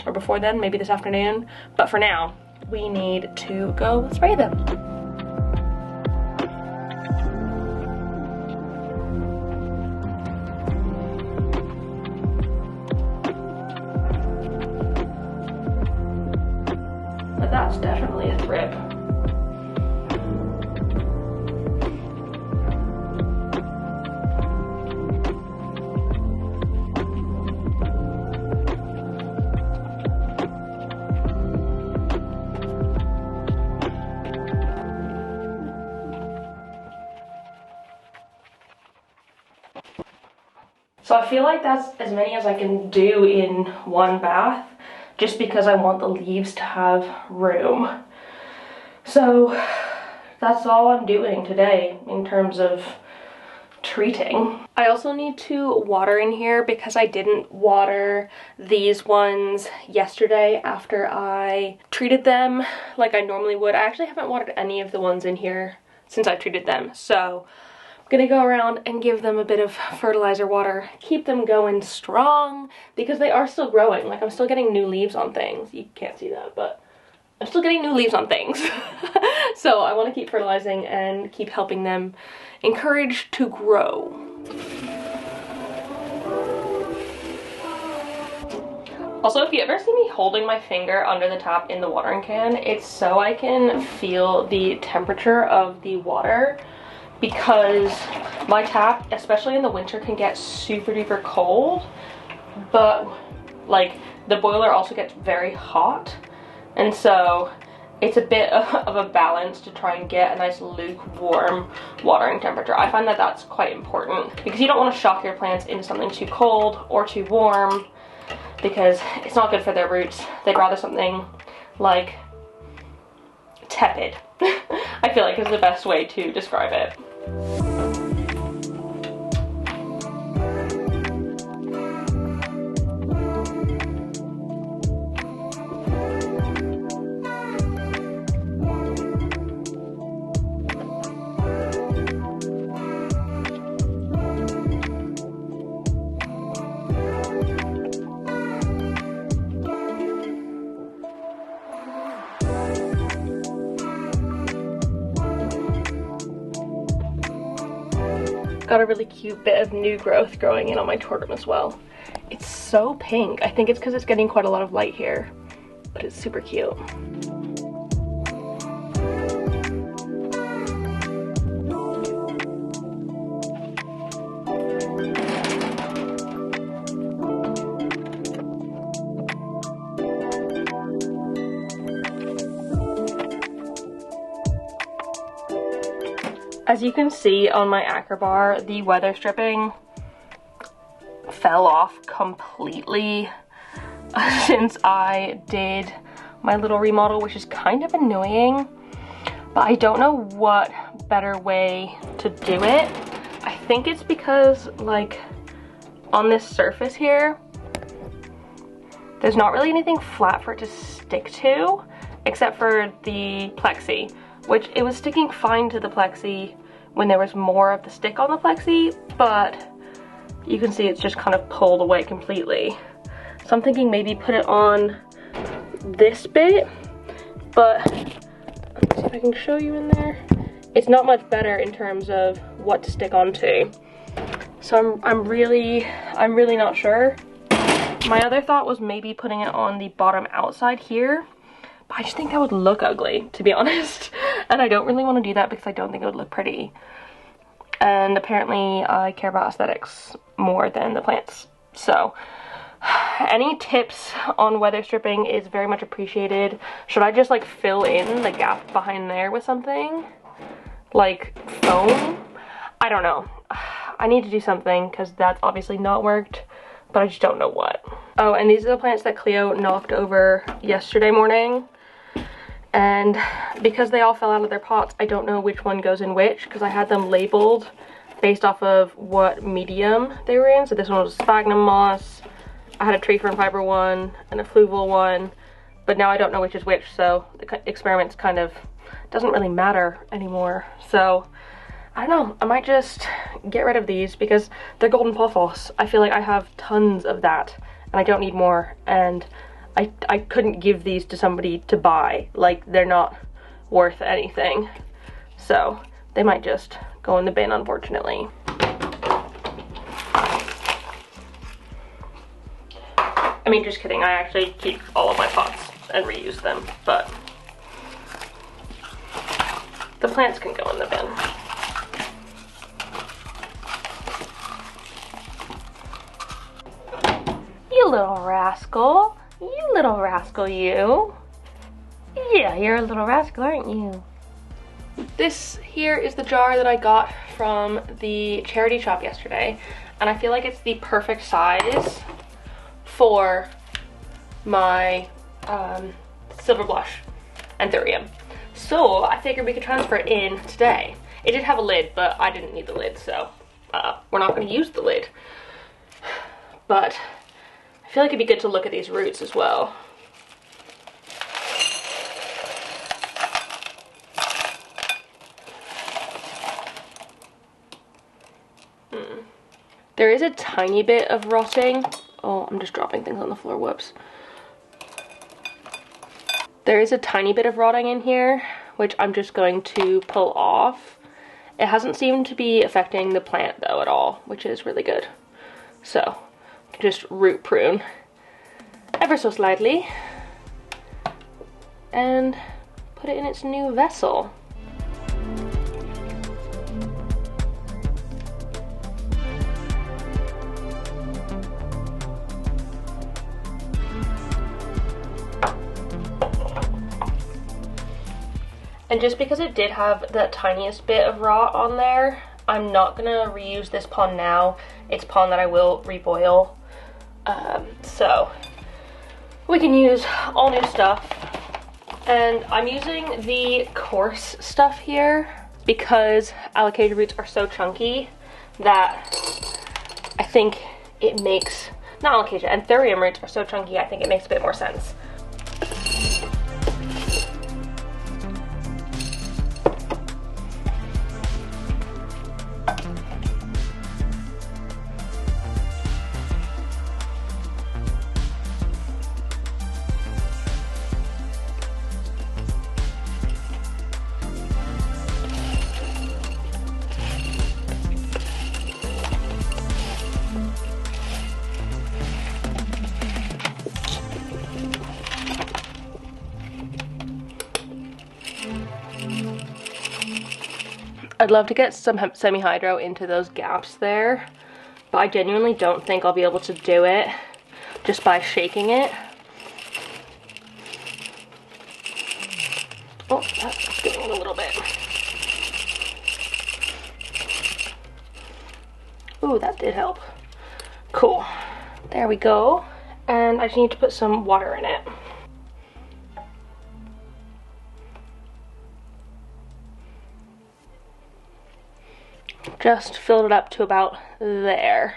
or before then, maybe this afternoon. But for now, we need to go spray them. But that's definitely a thrip. So I feel like that's as many as I can do in one bath, just because I want the leaves to have room. So that's all I'm doing today in terms of treating. I also need to water in here because I didn't water these ones yesterday after I treated them like I normally would. I actually haven't watered any of the ones in here since I treated them. So I'm gonna go around and give them a bit of fertilizer water, keep them going strong, because they are still growing. Like, I'm still getting new leaves on things. You can't see that, but I'm still getting new leaves on things. So I want to keep fertilizing and keep helping them encourage to grow. Also, if you ever see me holding my finger under the tap in the watering can, it's so I can feel the temperature of the water, because my tap, especially in the winter, can get super duper cold, but like the boiler also gets very hot, and so it's a bit of a balance to try and get a nice lukewarm watering temperature. I find that that's quite important, because you don't want to shock your plants into something too cold or too warm, because it's not good for their roots. They'd rather something like tepid. I feel like is the best way to describe it. Got a really cute bit of new growth growing in on my tortum as well. It's so pink. I think it's because it's getting quite a lot of light here, but it's super cute. As you can see on my acre bar, the weather stripping fell off completely since I did my little remodel, which is kind of annoying, but I don't know what better way to do it. I think it's because, like, on this surface here, there's not really anything flat for it to stick to, except for the plexi, which it was sticking fine to the plexi when there was more of the stick on the plexi, but you can see it's just kind of pulled away completely. So I'm thinking maybe put it on this bit, but let's see if I can show you in there. It's not much better in terms of what to stick onto. So I'm really not sure. My other thought was maybe putting it on the bottom outside here, but I just think that would look ugly, to be honest. And I don't really want to do that because I don't think it would look pretty. And apparently I care about aesthetics more than the plants. So any tips on weather stripping is very much appreciated. Should I just like fill in the gap behind there with something? Like foam? I don't know. I need to do something because that's obviously not worked, but I just don't know what. Oh, and these are the plants that Cleo knocked over yesterday morning. And because they all fell out of their pots, I don't know which one goes in which, because I had them labeled based off of what medium they were in. So this one was sphagnum moss, I had a tree fern fiber one, and a fluval one, but now I don't know which is which, so the experiment's kind of doesn't really matter anymore. So I don't know, I might just get rid of these because they're golden pothos. I feel like I have tons of that, and I don't need more, and I couldn't give these to somebody to buy. Like, they're not worth anything. So they might just go in the bin, unfortunately. I mean, just kidding. I actually keep all of my pots and reuse them, but the plants can go in the bin. You little rascal. You little rascal, you. Yeah, you're a little rascal, aren't you? This here is the jar that I got from the charity shop yesterday, and I feel like it's the perfect size for my silver blush anthurium. So I figured we could transfer it in today. It did have a lid, but I didn't need the lid, so we're not going to use the lid. But I feel like it'd be good to look at these roots as well. There is a tiny bit of rotting. Oh, I'm just dropping things on the floor, whoops. There is a tiny bit of rotting in here, which I'm just going to pull off. It hasn't seemed to be affecting the plant though at all, which is really good. So, just root prune. ever so slightly and put it in its new vessel. And just because it did have that tiniest bit of rot on there, I'm not gonna reuse this pond now. It's pond that I will reboil. So we can use all new stuff. And I'm using the coarse stuff here because alocasia roots are so chunky that I think it makes, not alocasia, anthurium roots are so chunky, I think it makes a bit more sense. I'd love to get some semi-hydro into those gaps there, but I genuinely don't think I'll be able to do it just by shaking it. Oh, that's getting a little bit. Ooh, that did help. Cool. There we go. And I just need to put some water in it. Just filled it up to about there,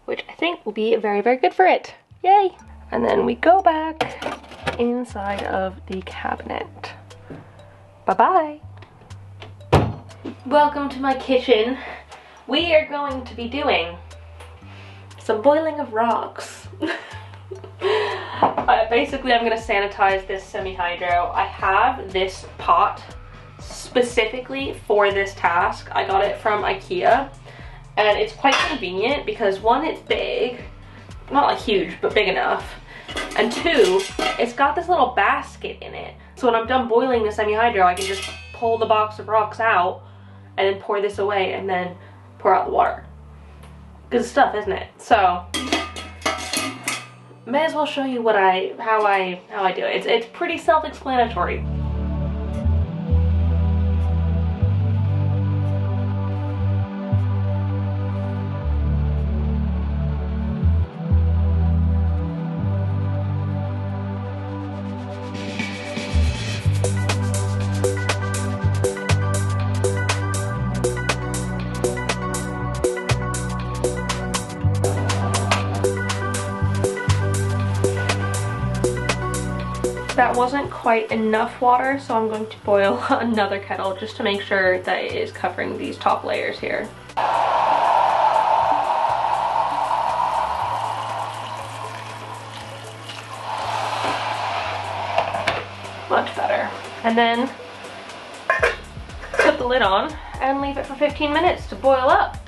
which I think will be very, very good for it. Yay! And then we go back inside of the cabinet. Bye-bye. Welcome to my kitchen. We are going to be doing some boiling of rocks. Basically, I'm going to sanitize this semi-hydro. I have this pot specifically for this task. I got it from IKEA and it's quite convenient because one, it's big, not like huge, but big enough, and two, it's got this little basket in it. So when I'm done boiling the semi-hydro, I can just pull the box of rocks out and then pour this away and then pour out the water. Good stuff, isn't it? So may as well show you what how I do it. It's pretty self-explanatory. That wasn't quite enough water, so I'm going to boil another kettle just to make sure that it is covering these top layers here. Much better. And then put the lid on and leave it for 15 minutes to boil up.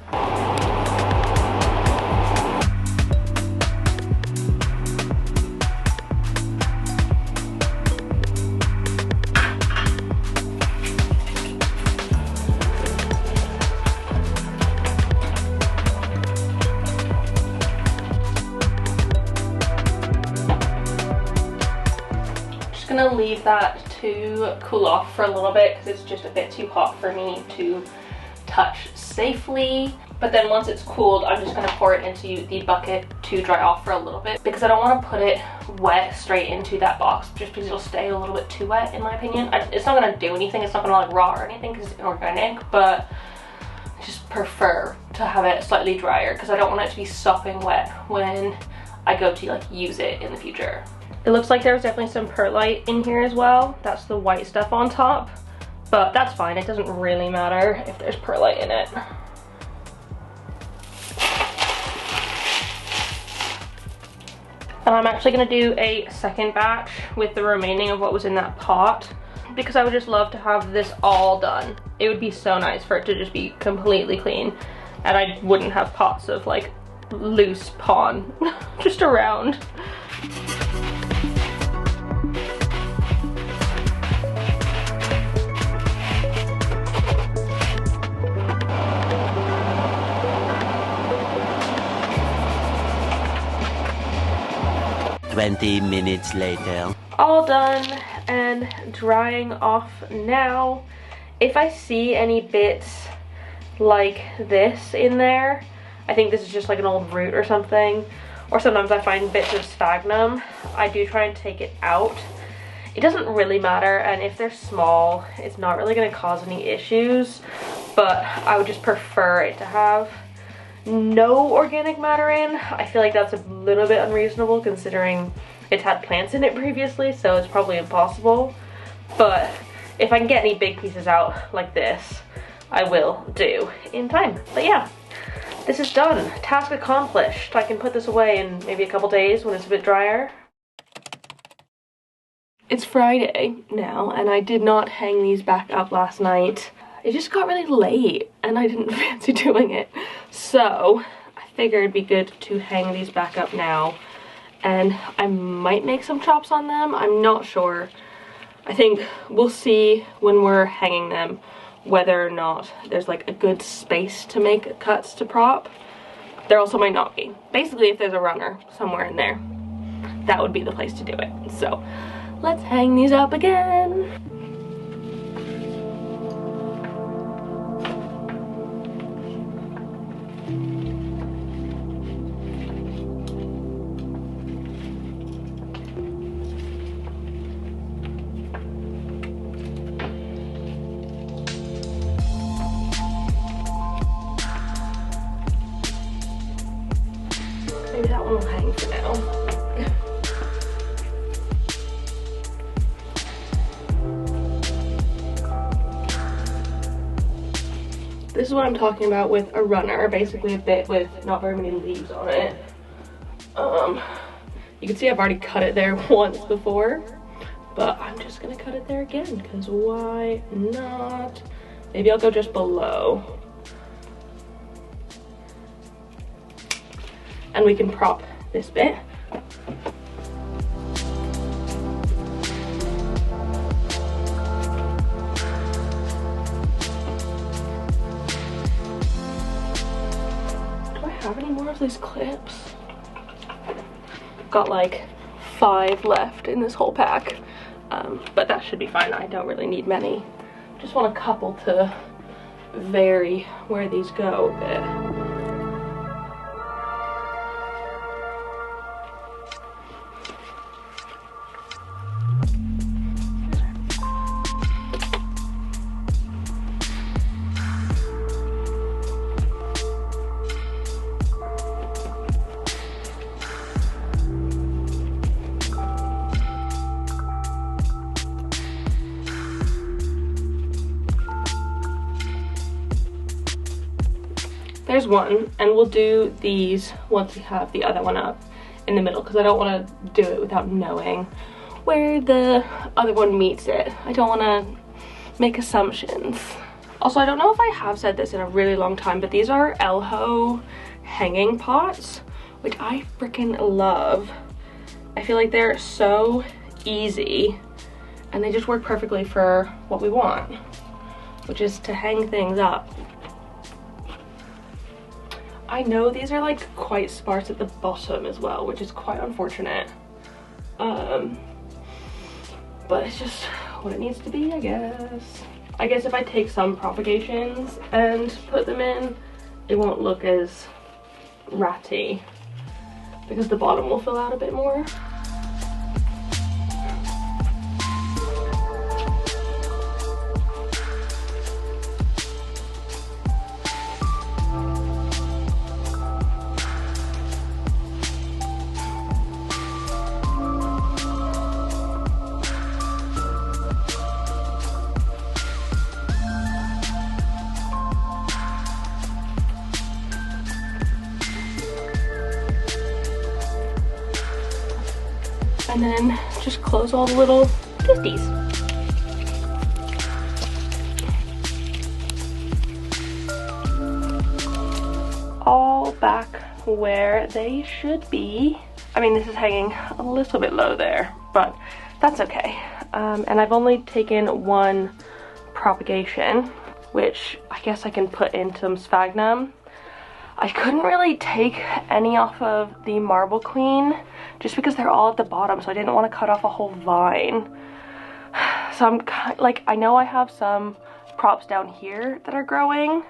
Gonna leave that to cool off for a little bit because it's just a bit too hot for me to touch safely. But then once it's cooled, I'm just gonna pour it into the bucket to dry off for a little bit because I don't want to put it wet straight into that box just because it'll stay a little bit too wet in my opinion. It's not gonna do anything, it's not gonna like rot or anything because it's inorganic, but I just prefer to have it slightly drier because I don't want it to be sopping wet when I go to like use it in the future. It looks like there's definitely some perlite in here as well. That's the white stuff on top, but that's fine. It doesn't really matter if there's perlite in it. And I'm actually gonna do a second batch with the remaining of what was in that pot because I would just love to have this all done. It would be so nice for it to just be completely clean and I wouldn't have pots of like loose pond just around. Minutes later. All done and drying off now. If I see any bits like this in there, I think this is just like an old root or something, or sometimes I find bits of sphagnum, I do try and take it out. It doesn't really matter, and if they're small, it's not really going to cause any issues, but I would just prefer it to have no organic matter in. I feel like that's a little bit unreasonable considering it's had plants in it previously, so it's probably impossible. But if I can get any big pieces out like this, I will do in time. But yeah, this is done. Task accomplished. I can put this away in maybe a couple days when it's a bit drier. It's Friday now, and I did not hang these back up last night. It just got really late and I didn't fancy doing it. So I figured it'd be good to hang these back up now, and I might make some chops on them. I'm not sure. I think we'll see when we're hanging them whether or not there's like a good space to make cuts to prop. There also might not be. Basically, if there's a runner somewhere in there, that would be the place to do it. So let's hang these up again. Maybe that one will hang for now. This is what I'm talking about with a runner, basically a bit with not very many leaves on it. You can see I've already cut it there once before, but I'm just gonna cut it there again, because why not? Maybe I'll go just below. And we can prop this bit. Do I have any more of these clips? Got like 5 left in this whole pack, but that should be fine. I don't really need many. Just want a couple to vary where these go a bit. There's one, and we'll do these once we have the other one up in the middle, because I don't want to do it without knowing where the other one meets it. I don't want to make assumptions. Also, I don't know if I have said this in a really long time, but these are Elho hanging pots, which I freaking love. I feel like they're so easy, and they just work perfectly for what we want, which is to hang things up. I know these are like quite sparse at the bottom as well, which is quite unfortunate. But it's just what it needs to be, I guess. I guess if I take some propagations and put them in, it won't look as ratty because the bottom will fill out a bit more. And then just close all the little twisties. All back where they should be. I mean, this is hanging a little bit low there, but that's okay. And I've only taken one propagation, which I guess I can put in some sphagnum. I couldn't really take any off of the Marble Queen just because they're all at the bottom, so I didn't want to cut off a whole vine. So I'm like, I know I have some props down here that are growing,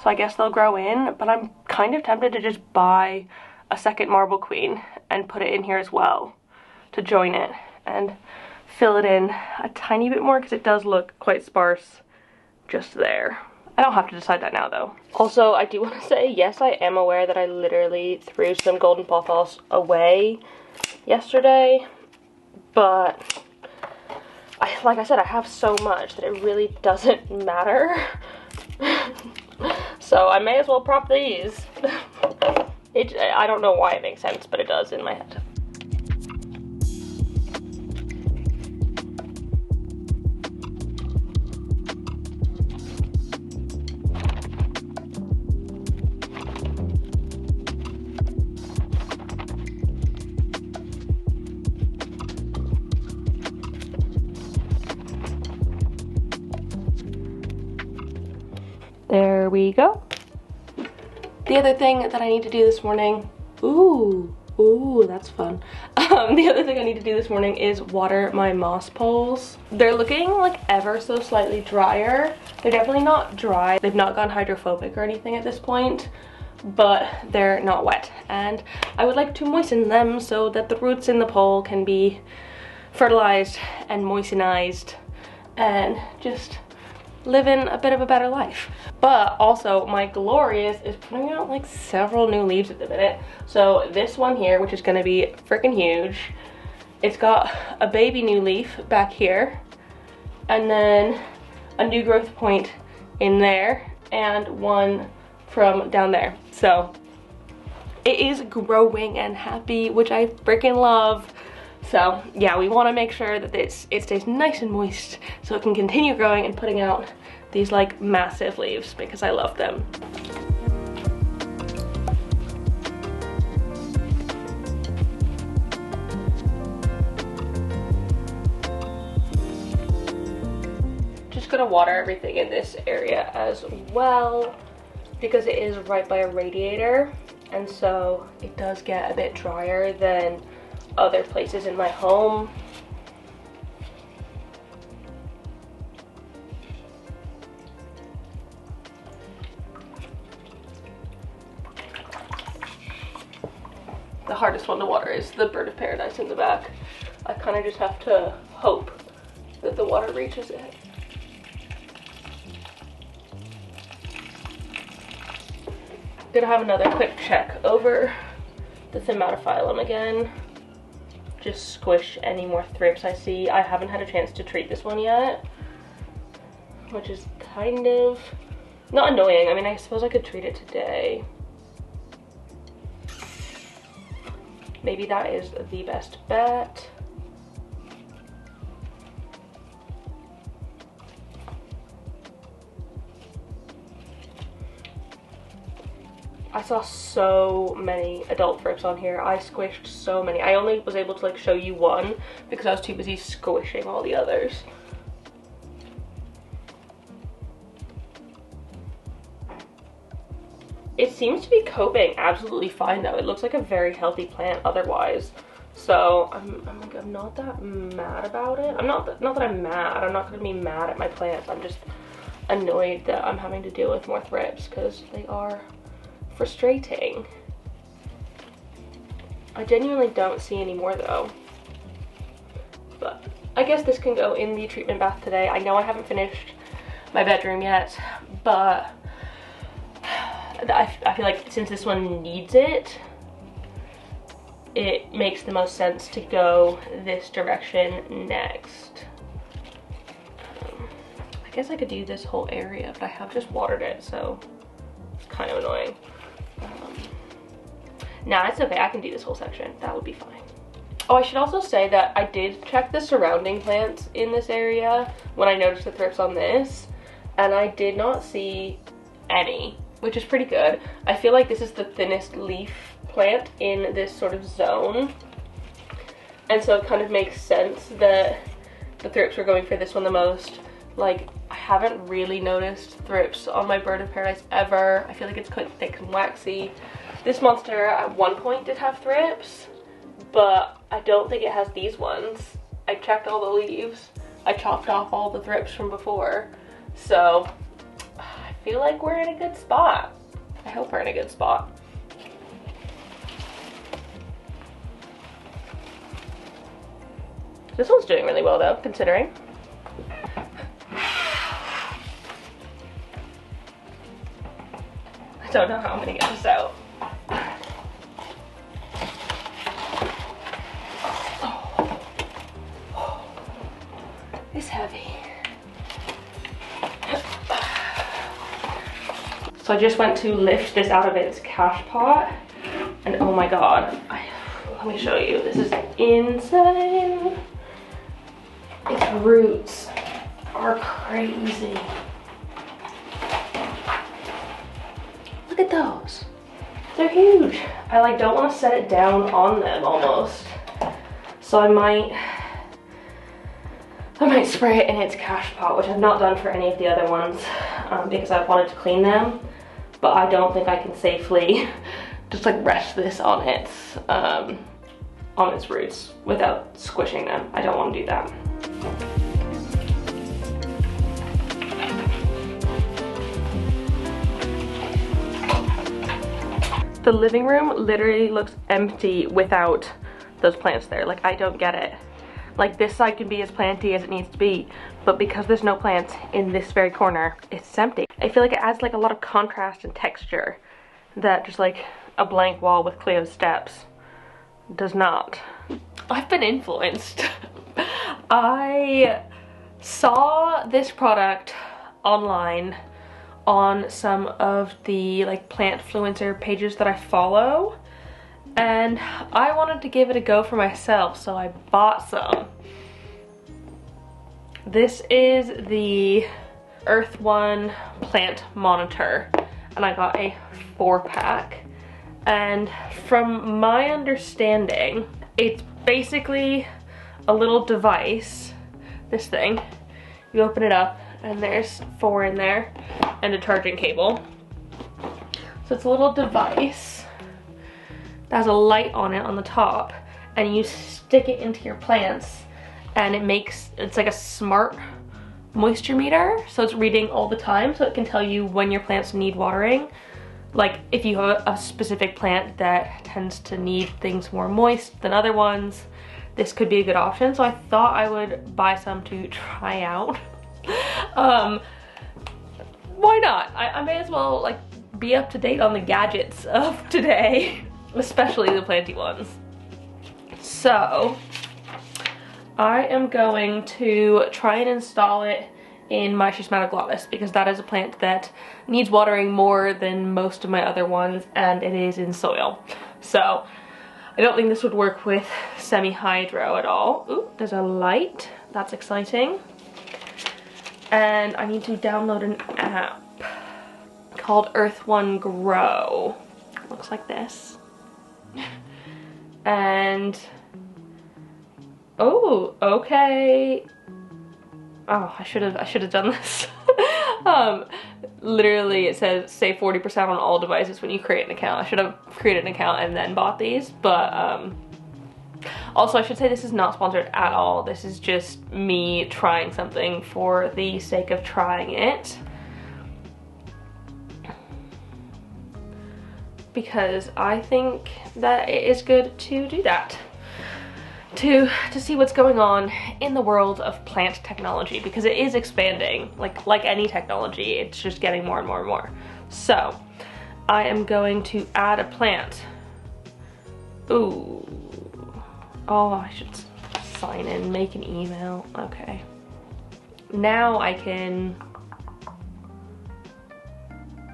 so I guess they'll grow in, but I'm kind of tempted to just buy a second Marble Queen and put it in here as well to join it and fill it in a tiny bit more because it does look quite sparse just there. I don't have to decide that now though. Also, I do want to say, yes, I am aware that I literally threw some golden pothos away yesterday, but like I said, I have so much that it really doesn't matter. So I may as well prop these. I don't know why it makes sense, but it does in my head. There we go. The other thing that I need to do this morning, ooh, that's fun. The other thing I need to do this morning is water my moss poles. They're looking like ever so slightly drier. They're definitely not dry. They've not gone hydrophobic or anything at this point, but they're not wet. And I would like to moisten them so that the roots in the pole can be fertilized and moistenized and just living a bit of a better life. But also my Glorious is putting out like several new leaves at the minute. So this one here, which is gonna be freaking huge, it's got a baby new leaf back here and then a new growth point in there and one from down there. So it is growing and happy, which I freaking love. So yeah, we want to make sure that it stays nice and moist so it can continue growing and putting out these like massive leaves because I love them. Just gonna water everything in this area as well because it is right by a radiator, and so it does get a bit drier than other places in my home. The hardest one to water is the bird of paradise in the back. I kind of just have to hope that the water reaches it. Gonna have another quick check over the Thermatophyllum again. Just squish any more thrips I see. I haven't had a chance to treat this one yet, which is kind of not annoying. I mean, I suppose I could treat it today. Maybe that is the best bet. I saw so many adult thrips on here. I squished so many. I only was able to like show you one because I was too busy squishing all the others. It seems to be coping absolutely fine though. It looks like a very healthy plant otherwise. So I'm not that mad about it. Not that I'm mad. I'm not gonna be mad at my plants. I'm just annoyed that I'm having to deal with more thrips because they are frustrating. I genuinely don't see any more though. But I guess this can go in the treatment bath today. I know I haven't finished my bedroom yet, but I feel like since this one needs it, it makes the most sense to go this direction next. I guess I could do this whole area, but I have just watered it, so it's kind of annoying. Nah, it's okay. I can do this whole section. That would be fine. Oh, I should also say that I did check the surrounding plants in this area when I noticed the thrips on this, and I did not see any. which is pretty good. I feel like this is the thinnest leaf plant in this sort of zone. And so it kind of makes sense that the thrips were going for this one the most. Like, I haven't really noticed thrips on my bird of paradise ever. I feel like it's quite thick and waxy. This monster at one point did have thrips, but I don't think it has these ones. I checked all the leaves. I chopped off all the thrips from before. So I feel like we're in a good spot. I hope we're in a good spot. This one's doing really well though, considering. I don't know how I'm gonna get this out. It's heavy. So I just went to lift this out of its cash pot, and oh my god, let me show you. This is insane. Its roots are crazy. Look at those. They're huge. I like don't want to set it down on them almost. So I might spray it in its cash pot, which I've not done for any of the other ones because I wanted to clean them. But I don't think I can safely just like rest this on its roots without squishing them. I don't want to do that. The living room literally looks empty without those plants there. Like, I don't get it. Like, this side can be as planty as it needs to be, but because there's no plants in this very corner, it's empty. I feel like it adds like a lot of contrast and texture that just like a blank wall with Cleo's steps does not. I've been influenced. I saw this product online on some of the like plant influencer pages that I follow, and I wanted to give it a go for myself, so I bought some. This is the Earth One plant monitor, and I got a 4-pack. And from my understanding, it's basically a little device, this thing. You open it up and there's 4 in there and a charging cable. So it's a little device that has a light on it on the top, and you stick it into your plants and it's like a smart moisture meter. So it's reading all the time, so it can tell you when your plants need watering. Like if you have a specific plant that tends to need things more moist than other ones, this could be a good option. So I thought I would buy some to try out. Why not? I may as well like be up to date on the gadgets of today, especially the planty ones. So I am going to try and install it in my Schismatic glottis because that is a plant that needs watering more than most of my other ones, and it is in soil. So I don't think this would work with semi-hydro at all. Ooh, there's a light. That's exciting. And I need to download an app called Earth One Grow. Looks like this. And oh, okay. Oh, I should have done this. Literally it says save 40% on all devices when you create an account. I should have created an account and then bought these, but also I should say this is not sponsored at all. This is just me trying something for the sake of trying it, because I think that it is good to do that. To see what's going on in the world of plant technology, because it is expanding. Like any technology, it's just getting more and more and more. So I am going to add a plant. Ooh. Oh, I should sign in, make an email. Okay. Now I can,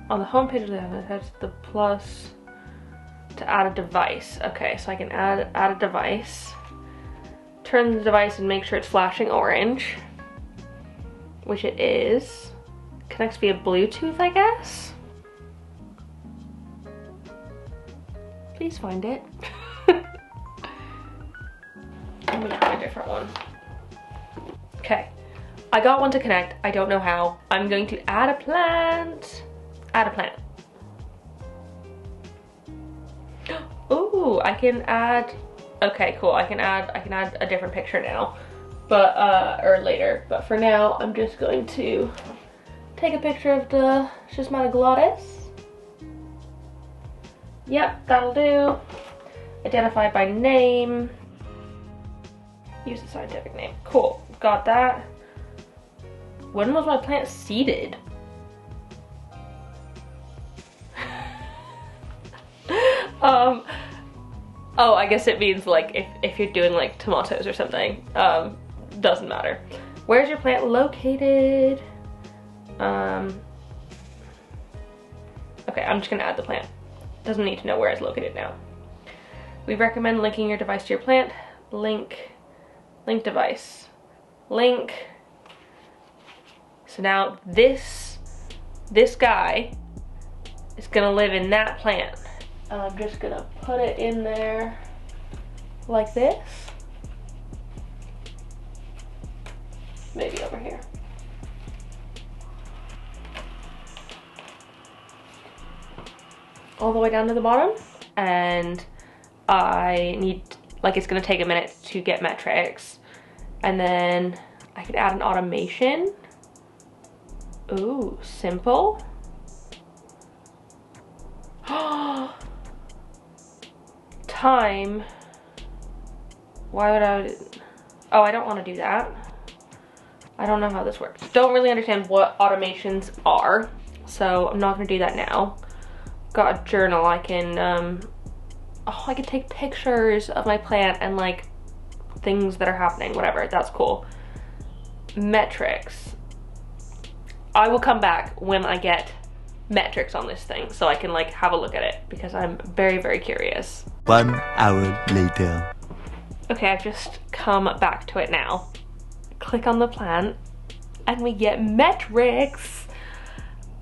on the home page, that's the plus to add a device. Okay, so I can add a device. Turn the device and make sure it's flashing orange, which it is. Connects via Bluetooth, I guess. Please find it. I'm gonna find a different one. Okay, I got one to connect. I don't know how. I'm going to add a plant. Add a plant. Ooh, I can add, okay, cool. I can add a different picture now, but, or later. But for now, I'm just going to take a picture of the Schismata glottis. Yep, that'll do. Identify by name. Use the scientific name. Cool, got that. When was my plant seeded? Oh, I guess it means like if you're doing like tomatoes or something. Doesn't matter. Where's your plant located? Okay, I'm just gonna add the plant. Doesn't need to know where it's located now. We recommend linking your device to your plant. Link device. Link. So now this guy is gonna live in that plant. And I'm just gonna put it in there like this. Maybe over here. All the way down to the bottom. And I need, like, it's gonna take a minute to get metrics. And then I could add an automation. Ooh, simple. Time. Why would I? Oh, I don't want to do that. I don't know how this works. Don't really understand what automations are, so I'm not gonna do that now. Got a journal. I can oh, I can take pictures of my plant and like things that are happening, whatever. That's cool. Metrics. I will come back when I get metrics on this thing so I can like have a look at it because I'm very, very curious. 1 hour later. Okay, I've just come back to it now. Click on the plant and we get metrics.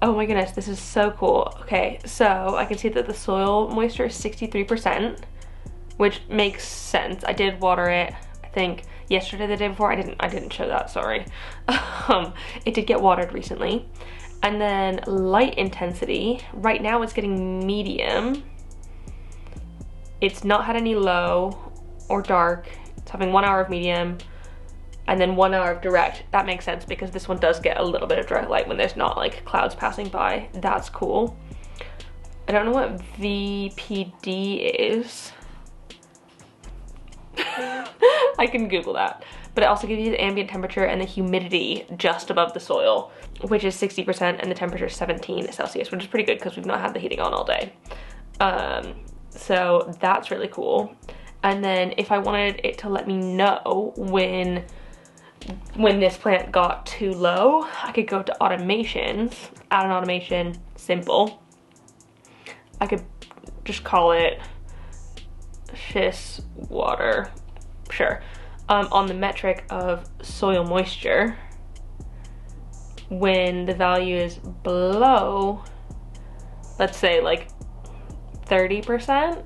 Oh my goodness, this is so cool. Okay, so I can see that the soil moisture is 63%, which makes sense. I did water it, I think yesterday, the day before. I didn't show that, sorry. It did get watered recently. And then light intensity, right now it's getting medium. It's not had any low or dark. It's having 1 hour of medium and then 1 hour of direct. That makes sense because this one does get a little bit of direct light when there's not like clouds passing by. That's cool. I don't know what VPD is. I can Google that. But it also gives you the ambient temperature and the humidity just above the soil, which is 60%, and the temperature is 17 Celsius, which is pretty good because we've not had the heating on all day. So that's really cool. And then if I wanted it to let me know when this plant got too low, I could go to automations, add an automation, simple. I could just call it Schis water, sure. On the metric of soil moisture, when the value is below, let's say like 30%.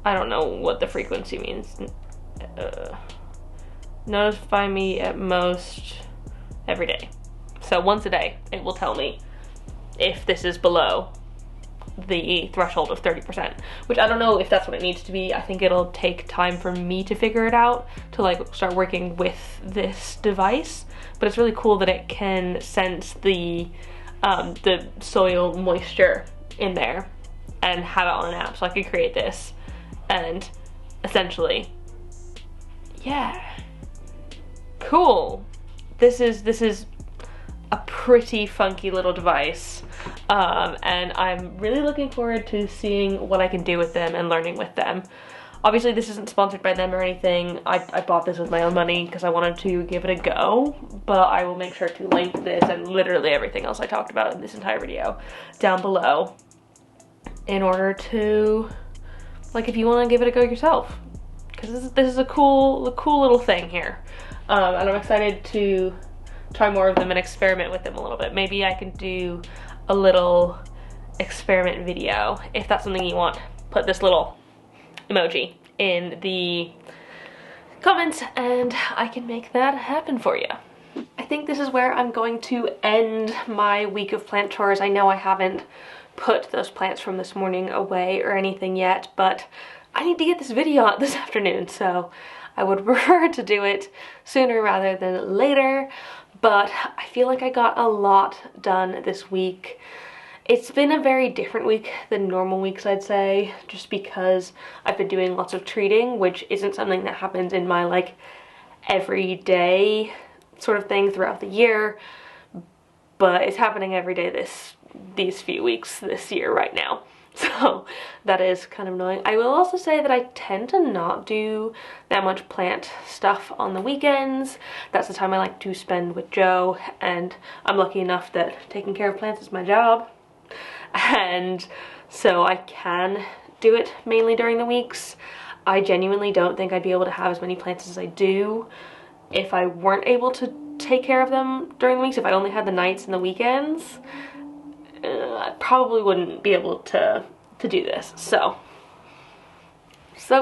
I don't know what the frequency means. Notify me at most every day. So once a day, it will tell me if this is below the threshold of 30%, which I don't know if that's what it needs to be. I think it'll take time for me to figure it out, to like start working with this device, but it's really cool that it can sense the soil moisture in there and have it on an app. So I could create this and essentially, yeah, cool. This is a pretty funky little device, and I'm really looking forward to seeing what I can do with them and learning with them. Obviously this isn't sponsored by them or anything. I bought this with my own money because I wanted to give it a go, but I will make sure to link this and literally everything else I talked about in this entire video down below in order to, like, if you want to give it a go yourself, because this is a cool little thing here, and I'm excited to try more of them and experiment with them a little bit. Maybe I can do a little experiment video. If that's something you want, put this little emoji in the comments and I can make that happen for you. I think this is where I'm going to end my week of plant chores. I know I haven't put those plants from this morning away or anything yet, but I need to get this video out this afternoon, so I would prefer to do it sooner rather than later, but I feel like I got a lot done this week. It's been a very different week than normal weeks, I'd say, just because I've been doing lots of treating, which isn't something that happens in my like everyday sort of thing throughout the year, but it's happening every day these few weeks this year right now. So that is kind of annoying. I will also say that I tend to not do that much plant stuff on the weekends. That's the time I like to spend with Joe, and I'm lucky enough that taking care of plants is my job. And so I can do it mainly during the weeks. I genuinely don't think I'd be able to have as many plants as I do if I weren't able to take care of them during the weeks. If I only had the nights and the weekends, I probably wouldn't be able to do this. So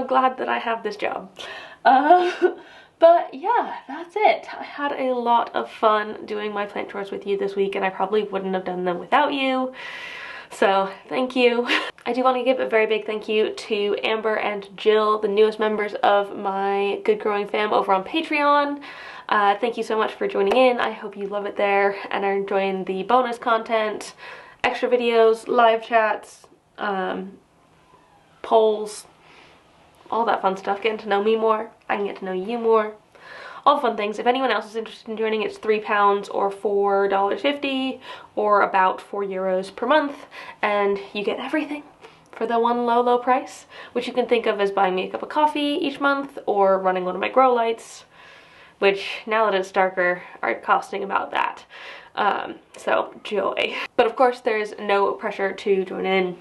glad that I have this job. But yeah, that's it. I had a lot of fun doing my plant chores with you this week, and I probably wouldn't have done them without you. So thank you. I do want to give a very big thank you to Amber and Jill, the newest members of my Good Growing fam over on Patreon. Thank you so much for joining in. I hope you love it there and are enjoying the bonus content, extra videos, live chats, polls, all that fun stuff, getting to know me more. I can get to know you more. All the fun things. If anyone else is interested in joining, it's £3 or $4.50 or about €4 per month, and you get everything for the one low price, which you can think of as buying me a cup of coffee each month or running one of my grow lights, which now that it's darker are costing about that. So joy. But of course there's no pressure to join in.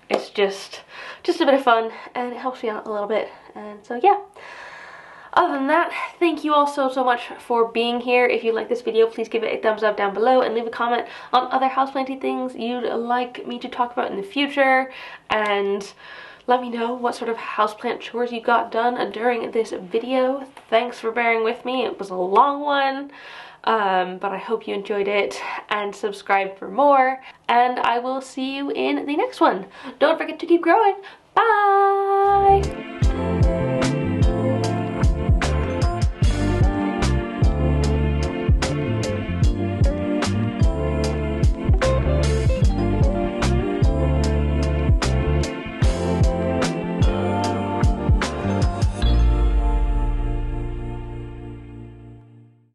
It's just a bit of fun, and it helps me out a little bit. And so yeah. Other than that, thank you all so much for being here. If you like this video, please give it a thumbs up down below and leave a comment on other houseplanting things you'd like me to talk about in the future. And let me know what sort of houseplant chores you got done during this video. Thanks for bearing with me. It was a long one, but I hope you enjoyed it, and subscribe for more. And I will see you in the next one. Don't forget to keep growing. Bye!